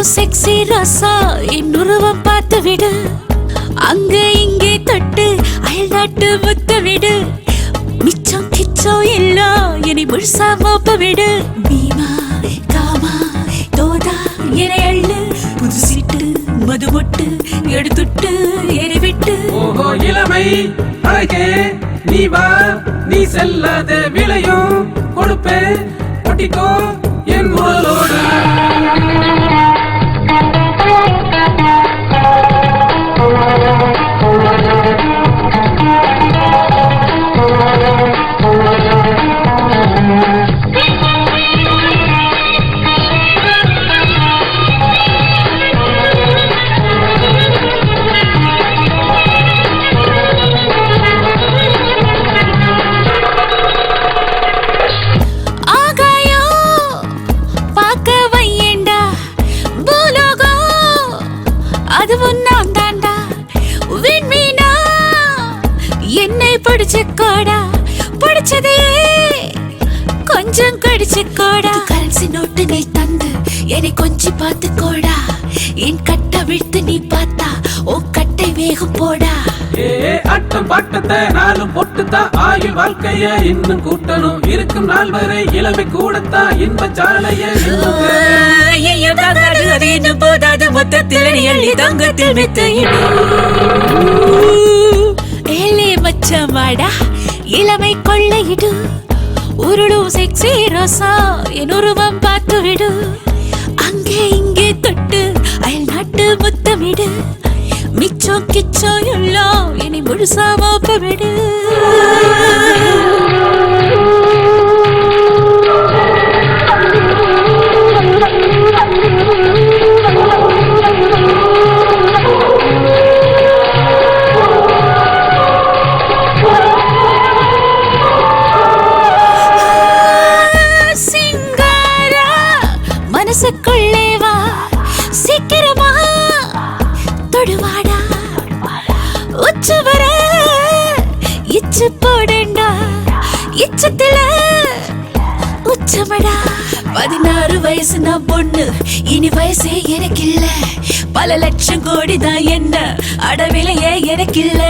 செக்ஸி ரசா என் உருவம் பார்த்து விடு, அங்க இங்கே தொட்டு அயல் நாட்டு முத்த விடு, மிச்சம் கிச்சம் எல்லாம் என்னை முழுசா மோப்ப விடு. பீமா காமா தோதா என அள்ளு, புது சீட்டு மது மொட்டு எடுத்துட்டு என விட்டு. ஓஹோ இளமை அழகே நீ வா, நீ செல்லாத விலையும் கொடுப்பே, ஒட்டிக்கோ என் முதலோடு. பிடிச்சுக்கோடா, பிடிச்சதே கொஞ்சம் கடிச்சுக்கோடா. கரன்சி நோட்டு நீ தந்து என்னை கொஞ்சி பார்த்துக்கோடா, என் கட்ட விழுத்து நீ பார்த்தா உன் கட்டை வேகம் போடா. அட்டம் பாட்டத்தை நாளும் பொட்டுத்தான் ஆயுள் வாழ்க்கைய இன்னும் கூட்டணும், இருக்கும் நாள் வரை இளமை கூடத்தான் இன்ப சாலைய இன்னும் போதாது, மொத்தத்தில் எள்ளி தங்கத்தில் ஏலே மச்சமாடா இளமை கொள்ளையிடு, உருளும் செக்ஸி ரோசா என் உருவம் பார்த்து விடு, அங்கே இங்கே தொட்டு அயல் நாட்டு முத்தமிடு, மிச்சம் கிச்சம் எல்லாம் என்னை முழுசா மோப்ப விடு. மனசுக்குள்ளே வா சீக்கிரமா தொடுவாடா, உச்சு வர இச்சு போடண்டா, இச்சத்துல உச்சமடா. 16 வயசு நான் பொண்ணு, இனி வயசே எனக்கு இல்ல, பல லட்சம் கோடி தான் என்ன அடவிலையே எனக்கு இல்ல.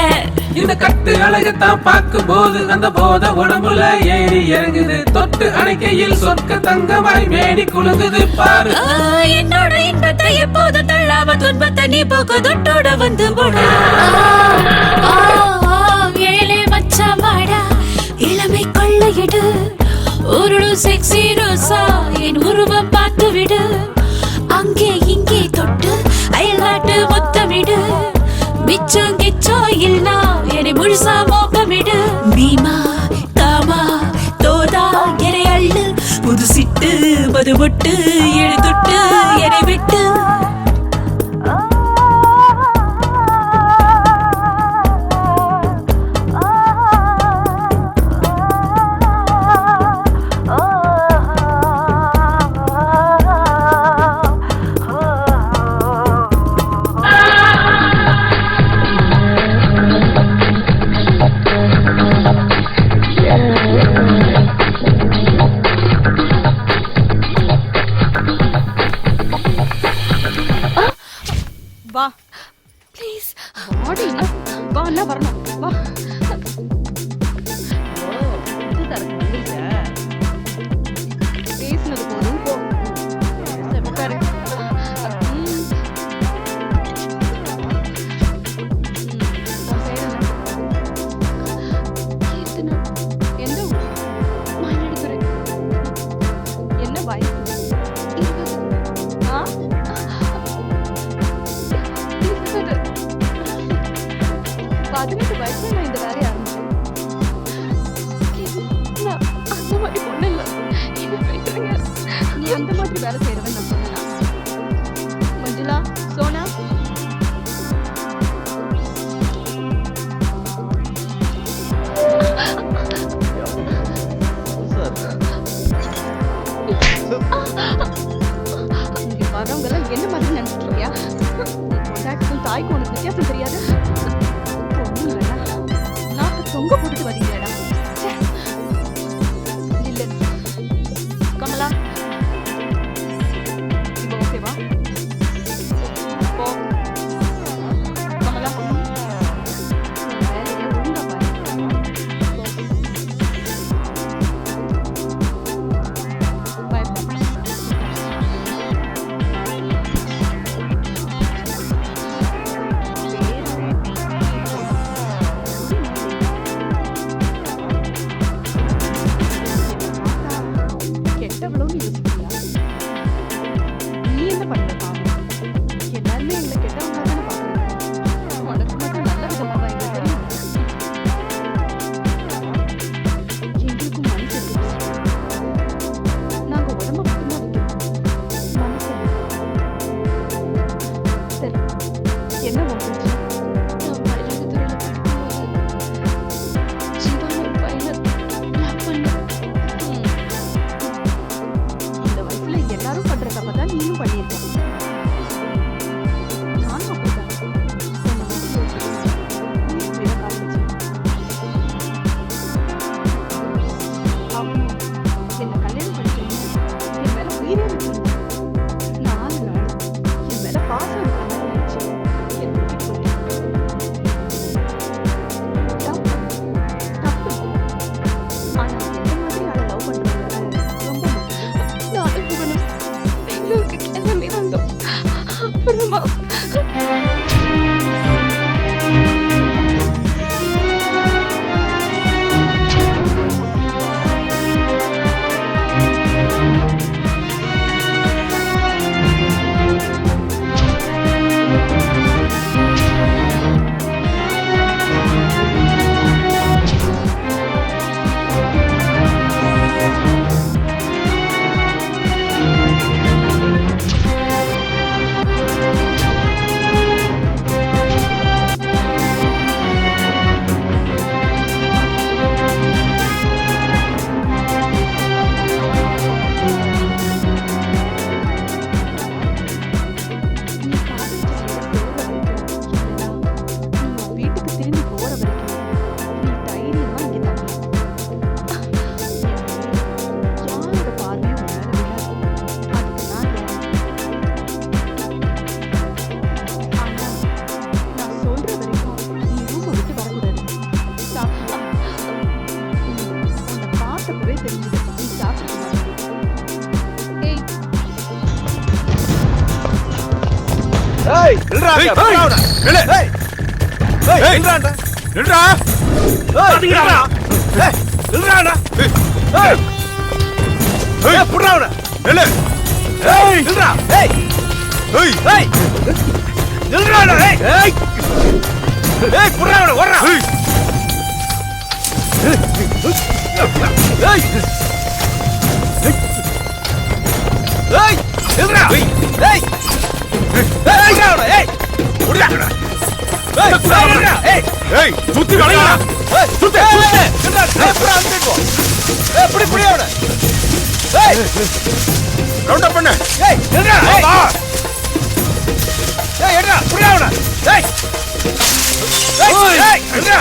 இந்த கட்டு அழகத்தான் பார்க்கும் போது அந்த போத உடம்புல ஏறி இறங்குது, தொட்டு அணைக்கையில் சொற்க தங்கமாய் வேடி குலுங்குது பாரு. என்னோட இன்பத்தை எப்போது தள்ளாம துன்பத்தை நீ போக்க தொட்டோட வந்து போடா. ஏழே மச்சமாடா இளமை கொள்ளையிடு, உருளு செக்ஸி ரோசா என் உருவம் பார்த்து விடு, அங்கே இங்கே தொட்டு அயல் நாட்டு முத்தமிடு, மிச்சம் கிச்சம் இல்லா என்னை முழுசா மோப்பமிடு. பீமா காமா தோதா என்னை அள்ளு, புது சிட்டு மது மொட்டு எழுதுட்டு என்னை விட்டு. வா ப்ளீஸ், வாடி வா, என்ன வரணும் வா. பேசினது போதும் போ. உட்காரு. எந்த ஊர்? மயிலாடுதுறை. என்ன வயசு? 18 வயசுல நான் இந்த வேலையை ஆரம்பிச்சேன். நான் அந்த மாதிரி பொண்ணு இல்லை, என்ன பேசுறீங்க? நீ அந்த மாதிரி வேலை செய்யறவன் நான் சொன்னா? மஞ்சுளா, சோனா, இங்க வரவங்க எல்லாம் என்ன மாதிரி நினைச்சிட்டு இருக்கியா? பொண்டாட்டிக்கும் தாய்க்கும் உனக்கு வித்தியாசம் தெரியாது? தொங்க போட்டுட்டு வரீங்களா? இல்ல கமலா, இப்போ ஓகேவா? நில்றா அங்க, புடுறா அவனை. ஏய், ஏய், நில்றான்டா. நில்றா. ஏய், நில்றா. ஏய், நில்றான்டா. ஏய், ஏய், புடுறா அவனை. நில்லு. ஏய், நில்றா. ஏய், ஏய், ஏய், நில்றான்டா. ஏய், ஏய், ஏய், புடுறா அவனை, ஓடுறா. ஏய். ஏய், ஏய், ஏய், நில்றா. ஏய், ஏய், நில்றா அவனை. ஏய், புடுறா. ஏய், புடுறா. ஏய், ஏய், சுத்தி வளையடா. ஏய், சுத்து, சுத்து. நில்றா. ஏய், புடுறா, அங்கிட்டு போ. ஏய், புடி அவனை. ஏய், ரவுண்ட் அப் பண்ணு. ஏய், நில்றா. ஏய், வா. ஏய், எடுறா, புடுறா அவனை. ஏய், ஏய், ஏய், நில்றா.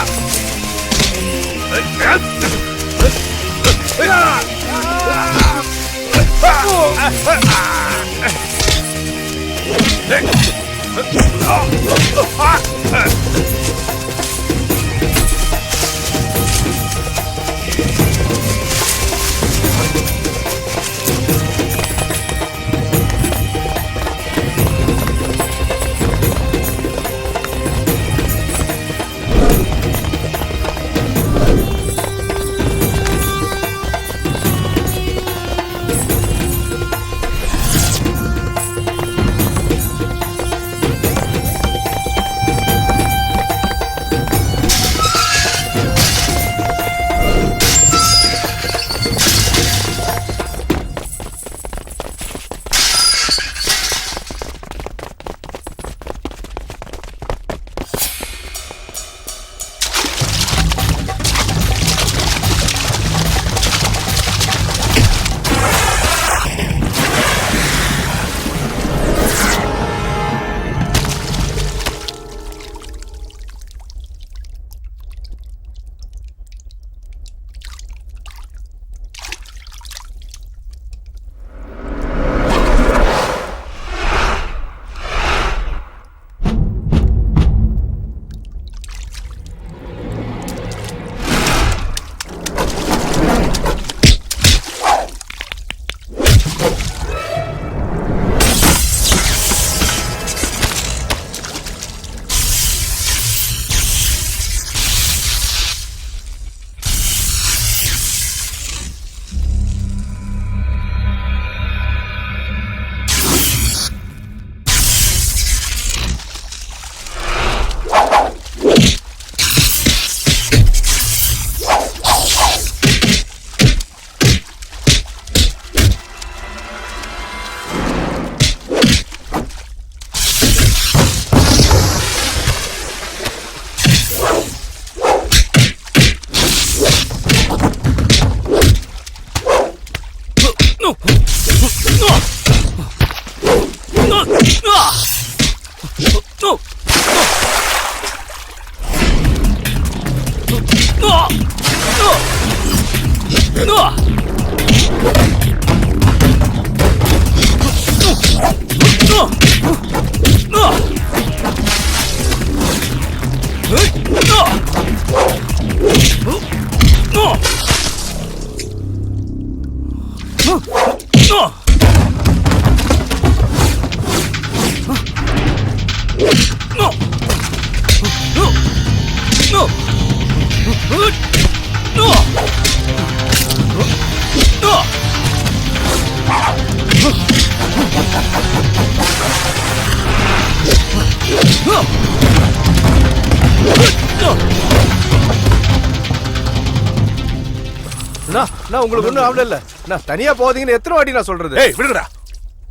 உங்களுக்கு ஒண்ணும் ஆவல இல்ல நான் தனியா போதீங்கன்னு எத்தனை வாட்டி நான் சொல்றது? ஏய் விடுங்கடா.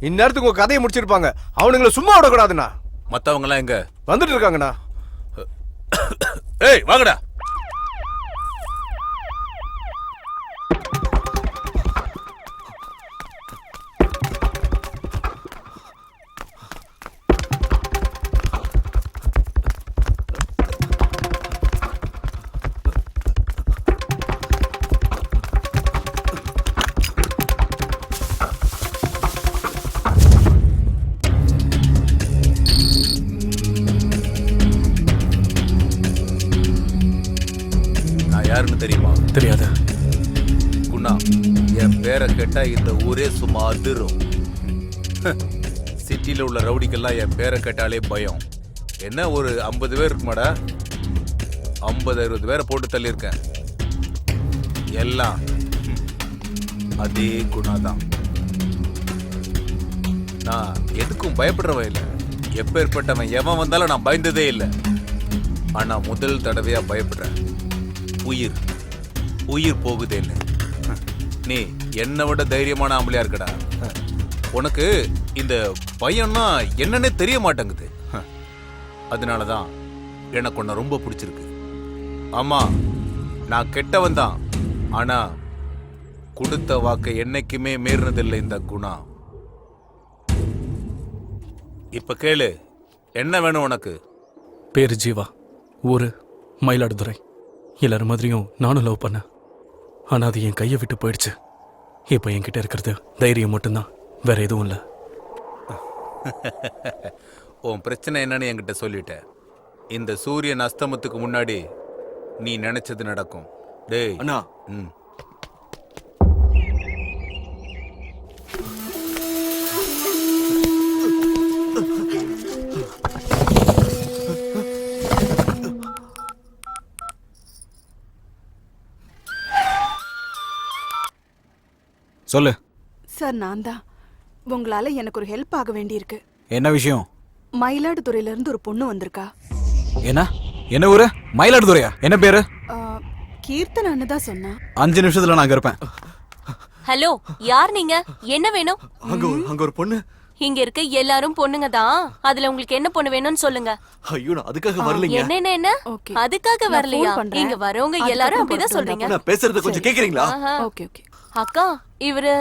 இந்நேரத்துக்கு உங்க கதையை முடிச்சிருப்பாங்க. அவனுங்களை சும்மா விடக்கூடாதுண்ணா. மத்தவங்க எல்லாம் எங்க? வந்துட்டு இருக்காங்கண்ணா. ஏய் வாங்கடா. யாருன்னு தெரியுமா? தெரியாது. குணா, என் பேரை கேட்டா இந்த ஊரே சும்மா அதிரும். சிட்டில உள்ள ரவுடிக்கெல்லாம் என் பேரை கேட்டாலே பயம். என்ன ஒரு 50 பேர் இருக்குமாடா? 50-60 பேரை போட்டு தள்ளியிருக்கேன். எல்லாம் அதே குணாதான். நான் எதுக்கும் பயப்படுறவன் இல்லை. எப்பேற்பட்டவன் எவன் வந்தாலும் நான் பயந்ததே இல்லை. ஆனா முதல் தடவையா பயப்படுறேன். உயிர் போகுதே இல்லை. நீ என்னை விட தைரியமான ஆம்பளையா இருக்கடா. உனக்கு இந்த பயம்னா என்னன்னே தெரிய மாட்டேங்குது. அதனாலதான் எனக்கு உன்னை ரொம்ப பிடிச்சிருக்கு. ஆமா, நான் கெட்டவன் தான். ஆனா கொடுத்த வாக்கை என்னைக்குமே மீறினதில்லை இந்த குணா. இப்ப கேளு, என்ன வேணும் உனக்கு? பேரு ஜீவா, ஊரு மயிலாடுதுறை. எல்லாரும் மாதிரியும் நானும் லவ் பண்ணேன். ஆனா அது என் கையை விட்டு போயிடுச்சு. இப்போ என்கிட்ட இருக்கிறது தைரியம் மட்டும்தான், வேற எதுவும் இல்லை. உன் பிரச்சனை என்னன்னு என்கிட்ட சொல்லிட்ட. இந்த சூரியன் அஸ்தமத்துக்கு முன்னாடி நீ நினைச்சது நடக்கும். டேய் அண்ணா. சொல்லு சார், நான் தான். உங்களால எனக்கு ஒரு ஹெல்ப் ஆக வேண்டியிருக்கு. என்ன விஷயம்? மயிலாடுதுறையில இருந்து ஒரு பொண்ணு வந்திருக்கா. என்ன ஊரு? மயிலாடுதுறையா? என்ன பேரு? கீர்த்தனான்னு தான் சொன்னா. 5 நிமிஷத்துல நான் அங்க இருப்பேன். ஹலோ, யார் நீங்க? என்ன வேணும்? அங்க ஒரு பொண்ணு. இங்க இருக்க எல்லாரும் பொண்ணுங்க தான். அதுல உங்களுக்கு என்ன பொண்ணு வேணும்னு சொல்லுங்க. ஐயோ, நான் அதுக்காக வரலைங்க. என்ன அதுக்காக வரலையா? இங்க வரவங்க எல்லாரும் அப்படிதான் சொல்றீங்க. நான் பேசுறது கொஞ்சம் கேக்குறீங்களா? ஓகே. அக்கா, இவரு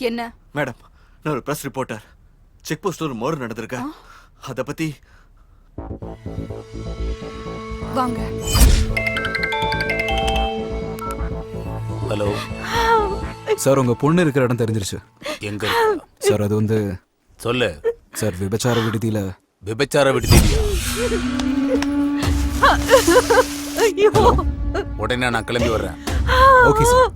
என்ன? மேடம், நான் ஒரு பிரஸ் ரிப்போர்ட்டர். செக் போஸ்ட்ல ஒரு மர்டர் நடந்திருக்கு. அத பத்தி வாங்க. ஹலோ சார், உங்க பொண்ணு இருக்கிற இடம் தெரிஞ்சிருச்சு. எங்க சார், அது வந்து சொல்லு சார், விபச்சார விடுதியில. உடனே நான் கிளம்பி வர்றேன். Okay sir.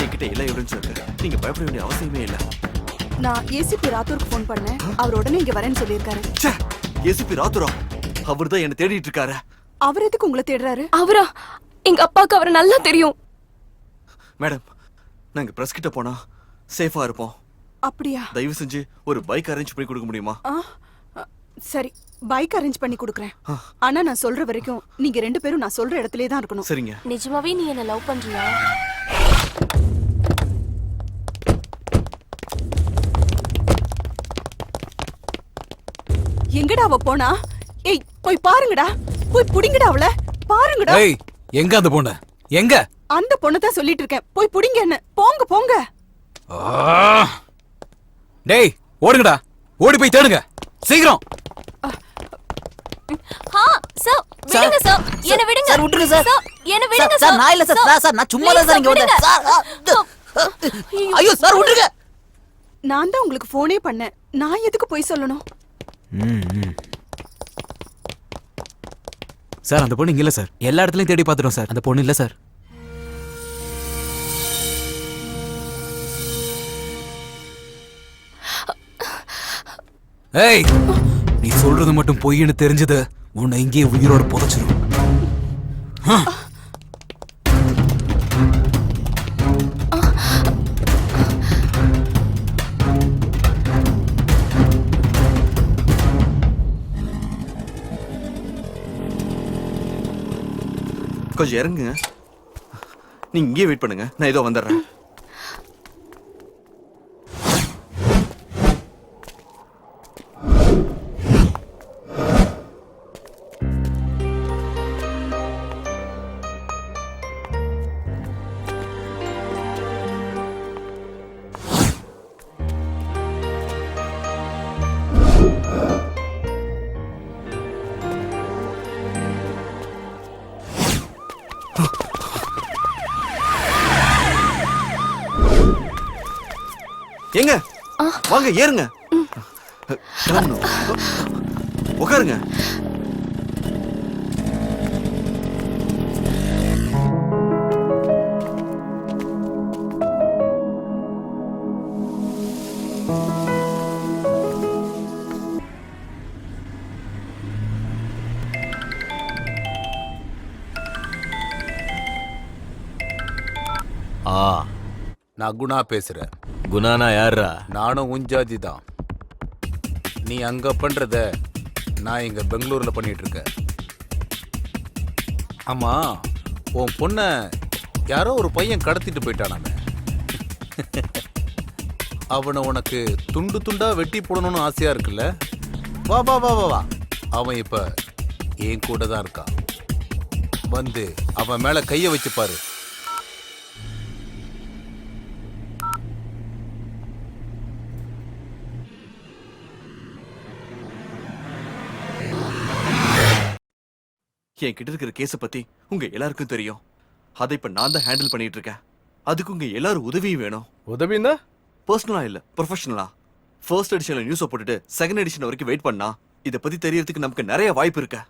என்கிட்ட எல்லா எவிடன்ஸும் இருக்கு. நீங்க பயப்பட வேண்டிய அவசியமே இல்ல. நான் ஏசிபி ராத்தூருக்கு ஃபோன் பண்ணேன். அவர் உடனே இங்க வரேன்னு சொல்லியிருக்காரு. ஏசிபி ராத்துரா? அவர் தான் என்ன தேடிட்டு இருக்காரு. அவர் எதுக்கு உங்களை தேடுறாரு? அவரா? எங்க அப்பாவுக்கு அவரை நல்லா தெரியும். மேடம், நாங்க பிரஸ் கிட்ட போனா சேஃபா இருப்போம். அப்படியா? தயவு செஞ்சு ஒரு பைக் அரேஞ்ச் பண்ணி கொடுக்க முடியுமா? சரி, பைக் அரேஞ்ச் பண்ணி கொடுக்குறேன். ஆனா நான் சொல்ற வரைக்கும் நீங்க 2 பேரும் நான் சொல்ற இடத்துலயே தான் இருக்கணும். சரிங்க. நிஜமாவே நீ என்ன லவ் பண்றியா? எங்கடா அவ போனா? ஏய், போய் பாருங்கடா. போய் புடிங்கடா அவள. பாருங்கடா. ஏய், எங்க அந்த பொண்ணு? எங்க? அந்த பொண்ணு தான் சொல்லிட்டு இருக்கேன். போய் புடிங்க என்ன. போங்க. டேய், ஓடுங்கடா. ஓடி போய் தேடுங்க. சீக்கிரம். சார், விடுங்க சார். என்ன விடுங்க. சார், விட்டுருங்க சார். என்ன விடுங்க சார், நான் இல்ல சார். சார், நான் சும்மா தான் சார் இங்க வந்தேன். சார், ஐயோ சார், விட்டுருங்க. நான் தான் உங்களுக்கு போனே பண்ணேன். நான் எதுக்கு போய் சொல்லணும்? சார், அந்த பொண்ணு இங்க இல்ல சார். எல்லா இடத்துலயும் தேடி பார்த்துட்டோம் சார். அந்த பொண்ணு இல்ல சார். ஏய், நீ சொல்றது மட்டும் பொய்ன்னு தெரிஞ்சது உன்னை இங்கே உயிரோட புதைச்சிரும். கொஞ்சம் இறங்குங்க. நீங்க இங்கே வெயிட் பண்ணுங்க, நான் ஏதோ வந்துடுறேன். ஏங்க, வாங்க ஏறுங்க. உட்காருங்க. நான் குணா பேசுறேன். குணானா யாரா? நானும் உஞ்சாதி தான். நீ அங்க பண்றத நான் இங்க பெங்களூர்ல பண்ணிட்டு இருக்கேன். ஆமா, உன் பொண்ண யாரோ ஒரு பையன் கடத்திட்டு போயிட்டானாமே. அவனை உனக்கு துண்டு துண்டா வெட்டி போடணும்னு ஆசையா இருக்குல்ல? வா வா வா வா வா, அவன் இப்ப என் கூட தான் இருக்கான். வந்து அவன் மேல கைய வச்சு பாரு. என்கிட்ட இருக்கிற கேஸ பத்தி உங்க எல்லாருக்கும் தெரியும். அதை இப்ப நான் தான் ஹேண்டில் பண்ணிட்டு இருக்கேன். அதுக்கு உங்க எல்லாரும் உதவியும் வேணும். உதவினா பர்சனலா இல்ல, ப்ரொஃபஷனலா. ஃபர்ஸ்ட் எடிஷன்ல நியூஸ போட்டுட்டு செகண்ட் எடிஷன் வரைக்கும் வெயிட் பண்ணா இத பத்தி தெரியறதுக்கு நமக்கு நிறைய வாய்ப்பு இருக்கு.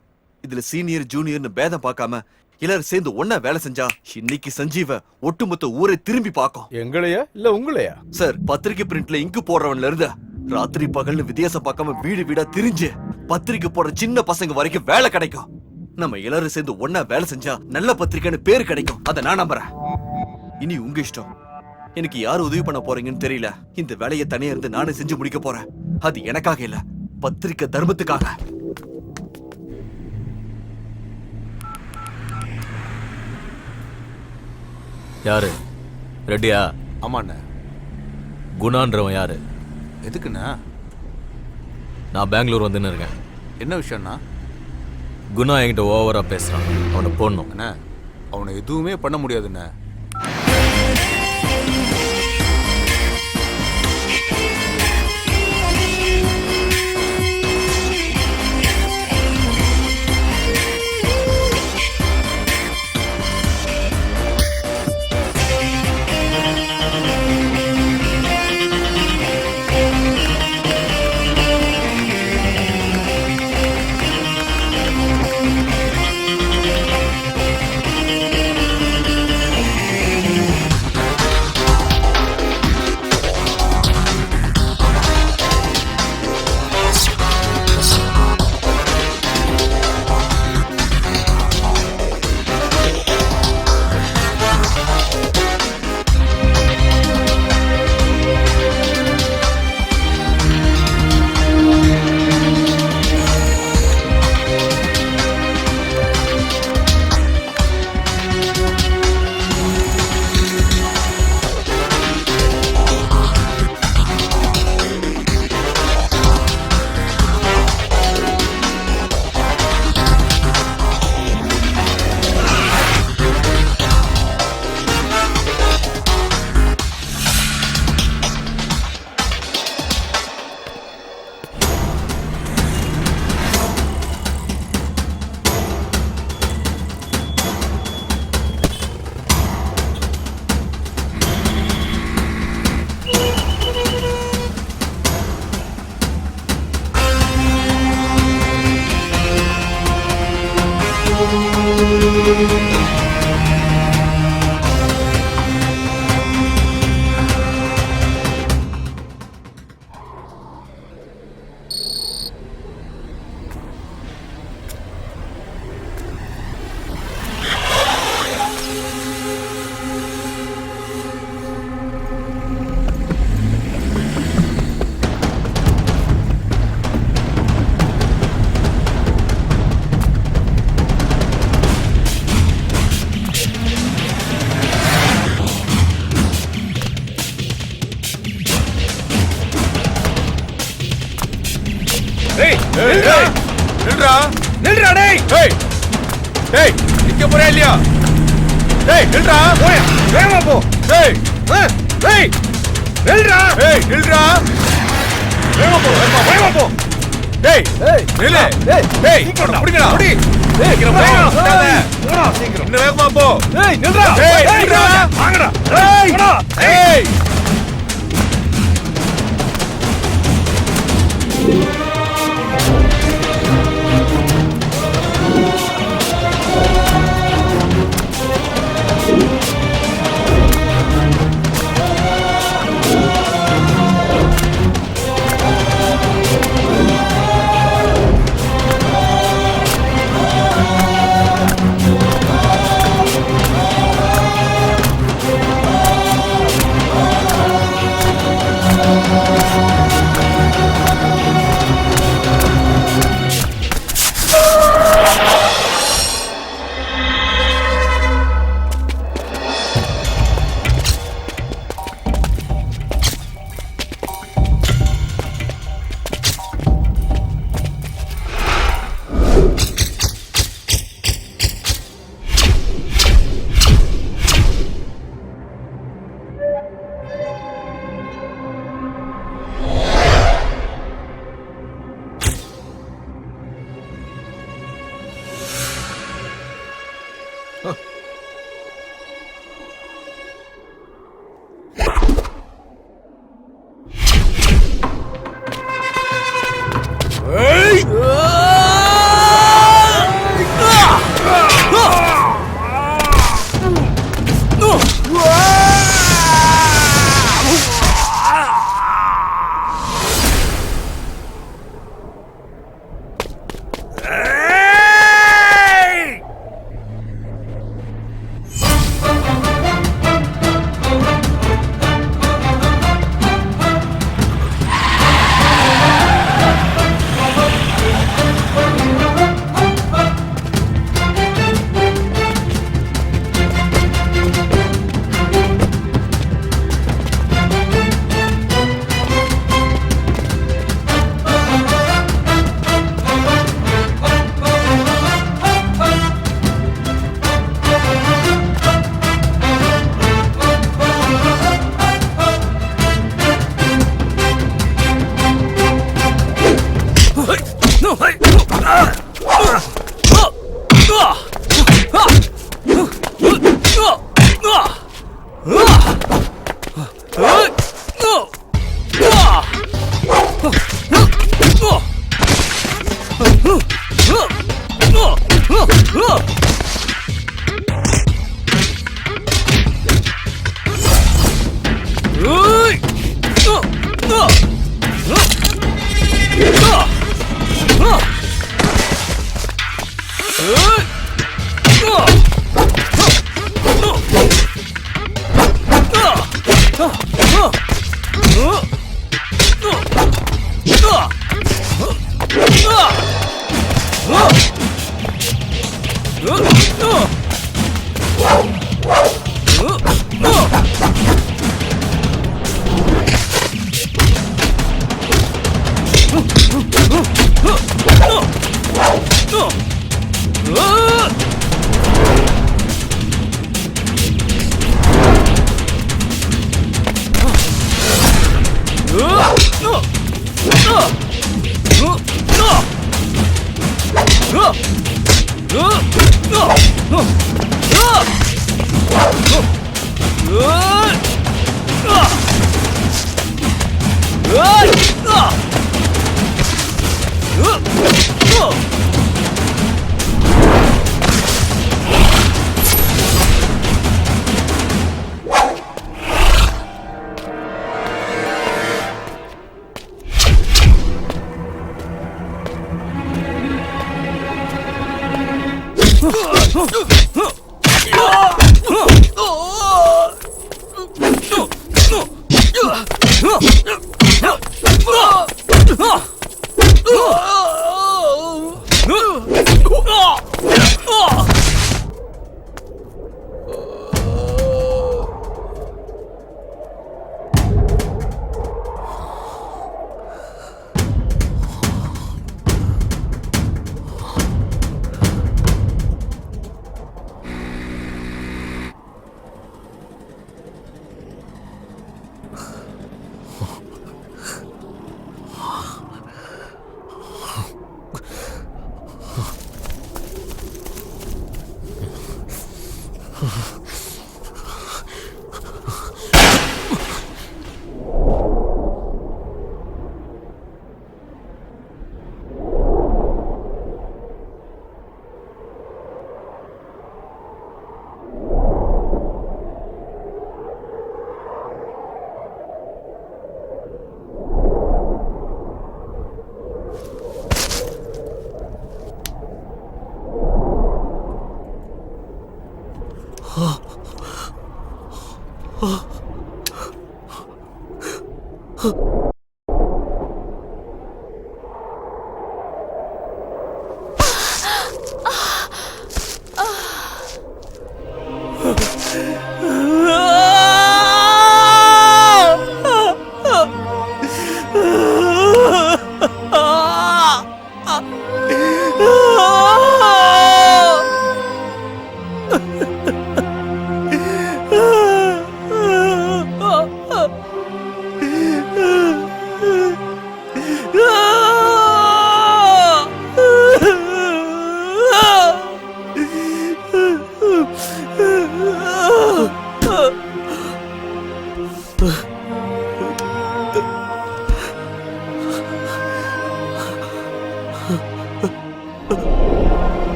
இதுல சீனியர் ஜூனியர்னு பேதம் பார்க்காம எல்லாரும் சேர்ந்து ஒன்னா வேலை செஞ்சா இன்னைக்கு சஞ்சீவ ஒட்டுமொத்த ஊரை திரும்பி பார்க்கும். எங்களையா இல்ல உங்களையா? சார், பத்திரிக்கை பிரிண்ட்ல இங்கு போடுறவன்ல இருந்து ராத்திரி பகல்னு வித்தியாசம் பார்க்காம வீடு வீடா திரிஞ்சு பத்திரிக்கை போடுற சின்ன பசங்க வரைக்கும் வேலை கிடைக்கும். நம்ம எல்லாரும் சேர்ந்து ஒன்னா வேலை செஞ்சா நல்ல பத்திரிக்கைன்னு பேரு கிடைக்கும். அதை நான் நம்புறேன். இனி உங்க இஷ்டம். எனக்கு யாரு உதவி பண்ண போறீங்கன்னு தெரியல. இந்த வேலையை தனியா இருந்து நானே செஞ்சு முடிக்க போறேன். அது எனக்காக இல்ல, பத்திரிக்கை தர்மத்துக்காக. யாரு? ரெட்டியா? ஆமாண்ண. குணான்றவன் யாரு? எதுக்குண்ணா? நான் பெங்களூர் வந்துன்னு இருக்கேன். என்ன விஷயம்னா? குணா என்கிட்ட ஓவரா பேசுறான். அவனை போடணும். அண்ணா, அவனை எதுவுமே பண்ண முடியாதுண்ணே. நில்றா நில்றா டேய். டேய் டேய், நிக்க போறியா இல்லையா? டேய் நில்றா, போய் வேகமா போ. டேய் டேய் நில்றா. டேய் நில்றா, வேகமா போ, வேகமா போ. டேய் நில்லு. டேய் சீக்கிரம் புடிங்கடா. புடி. டேய் சீக்கிரம் போடா. சீக்கிரம் இன்னும் வேகமா போ. டேய் நில்றா. டேய் நில்றா, வாங்கடா. டேய் டேய்.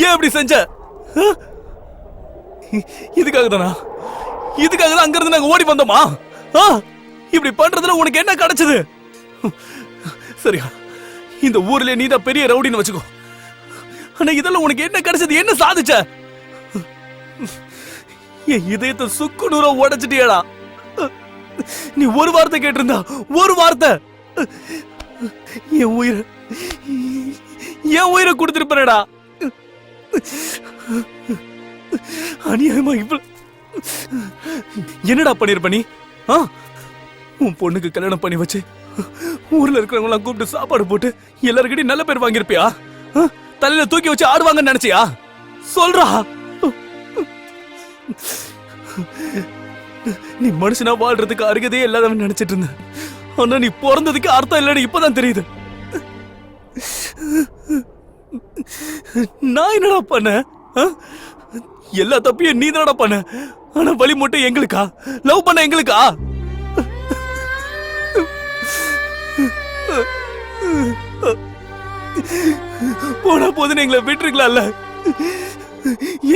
ஏன் அப்படி செஞ்ச? இதுக்காக தானா? இதுக்காக தான் அங்கிருந்து நாங்க ஓடி வந்தோமா? இப்படி பண்றதுல உனக்கு என்ன கிடைச்சது? சரியா, இந்த ஊர்ல நீதான் பெரிய ரவுடின்னு வச்சுக்கோ. ஆனா இதெல்லாம் உனக்கு என்ன கிடைச்சது? என்ன சாதிச்ச? என் இதயத்தை சுக்கு நூறா உடைச்சிட்டியடா. நீ ஒரு வார்த்தை கேட்டிருந்தா, ஒரு வார்த்தை, என் உயிரை கொடுத்திருப்பேனடா. அநியாயமா இவ்வளவு என்னடா பண்ணிருப்ப நீ? உன் பொண்ணுக்கு கல்யாணம் பண்ணி வச்சு ஊர்ல இருக்கிறவங்க எல்லாம் கூப்பிட்டு சாப்பாடு போட்டு எல்லாருக்கிட்டையும் நல்ல பேர் வாங்கிருப்பியா? தலையில தூக்கி வச்சு ஆடுவாங்கன்னு நினைச்சியா? சொல்றா. நீ மனுஷனா வாழ்றதுக்கு அருகதையே இல்லாதவன் நினைச்சிட்டு இருந்த. ஆனா நீ பிறந்ததுக்கு அர்த்தம் இல்லைன்னு இப்பதான் தெரியுது. நான் என்னடா பண்ண? எல்லா தப்பையும் நீ தானடா பண்ண. ஆனா வழி மட்டும் எங்களுக்கா? லவ் பண்ண எங்களுக்கா? போனா போதுன்னு எங்களை விட்டுருக்கலாம்ல.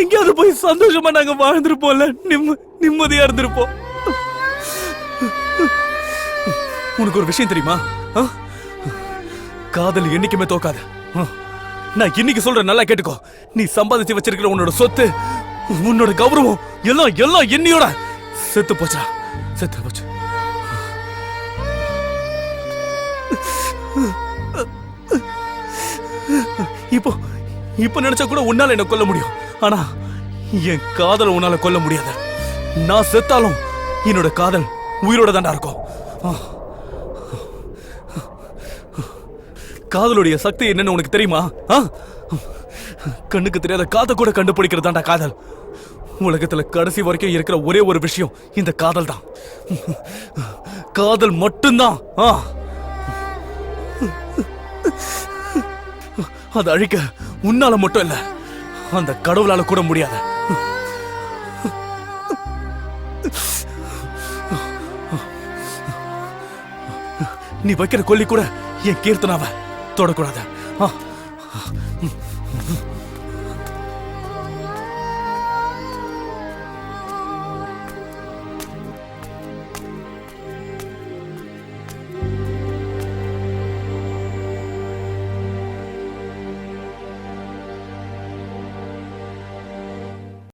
எங்கேயாவது போய் சந்தோஷமா நாங்க வாழ்ந்திருப்போம்ல, நிம்மதியா இருந்திருப்போம். உனக்கு ஒரு விஷயம் தெரியுமா? காதல் என்னைக்குமே தோக்காது. நான் இன்னைக்கு சொல்றேன், நல்லா கேட்டுக்கோ. நீ சம்பாதிச்சு வச்சிருக்கிற உன்னோட சொத்து, உன்னோட கௌரவம் எல்லாம் எல்லாம் என்னையோட செத்து போச்சா, செத்து போச்சு. இப்போ இப்ப நினைச்சா கூட உன்னால என்ன கொல்ல முடியும். ஆனா என் காதல் உன்னால கொல்ல முடியாது. நான் செத்தாலும் என்னோட காதல் உயிரோட தாண்டா இருக்கும். காதலுடைய சக்தி என்னன்னு உனக்கு தெரியுமா? கண்ணுக்கு தெரியாத காதை கூட கண்டுபிடிக்கிறது தாண்டா காதல். உலகத்துல கடைசி வரைக்கும் இருக்கிற ஒரே ஒரு விஷயம் இந்த காதல் தான். காதல் மட்டும்தான். அதை அழிக்க உன்னால மட்டும் இல்ல, அந்த கடவுளால கூட முடியாது. நீ வைக்கிற கொல்லி கூட என் கீர்த்தனாவை தொடக்கூடாது.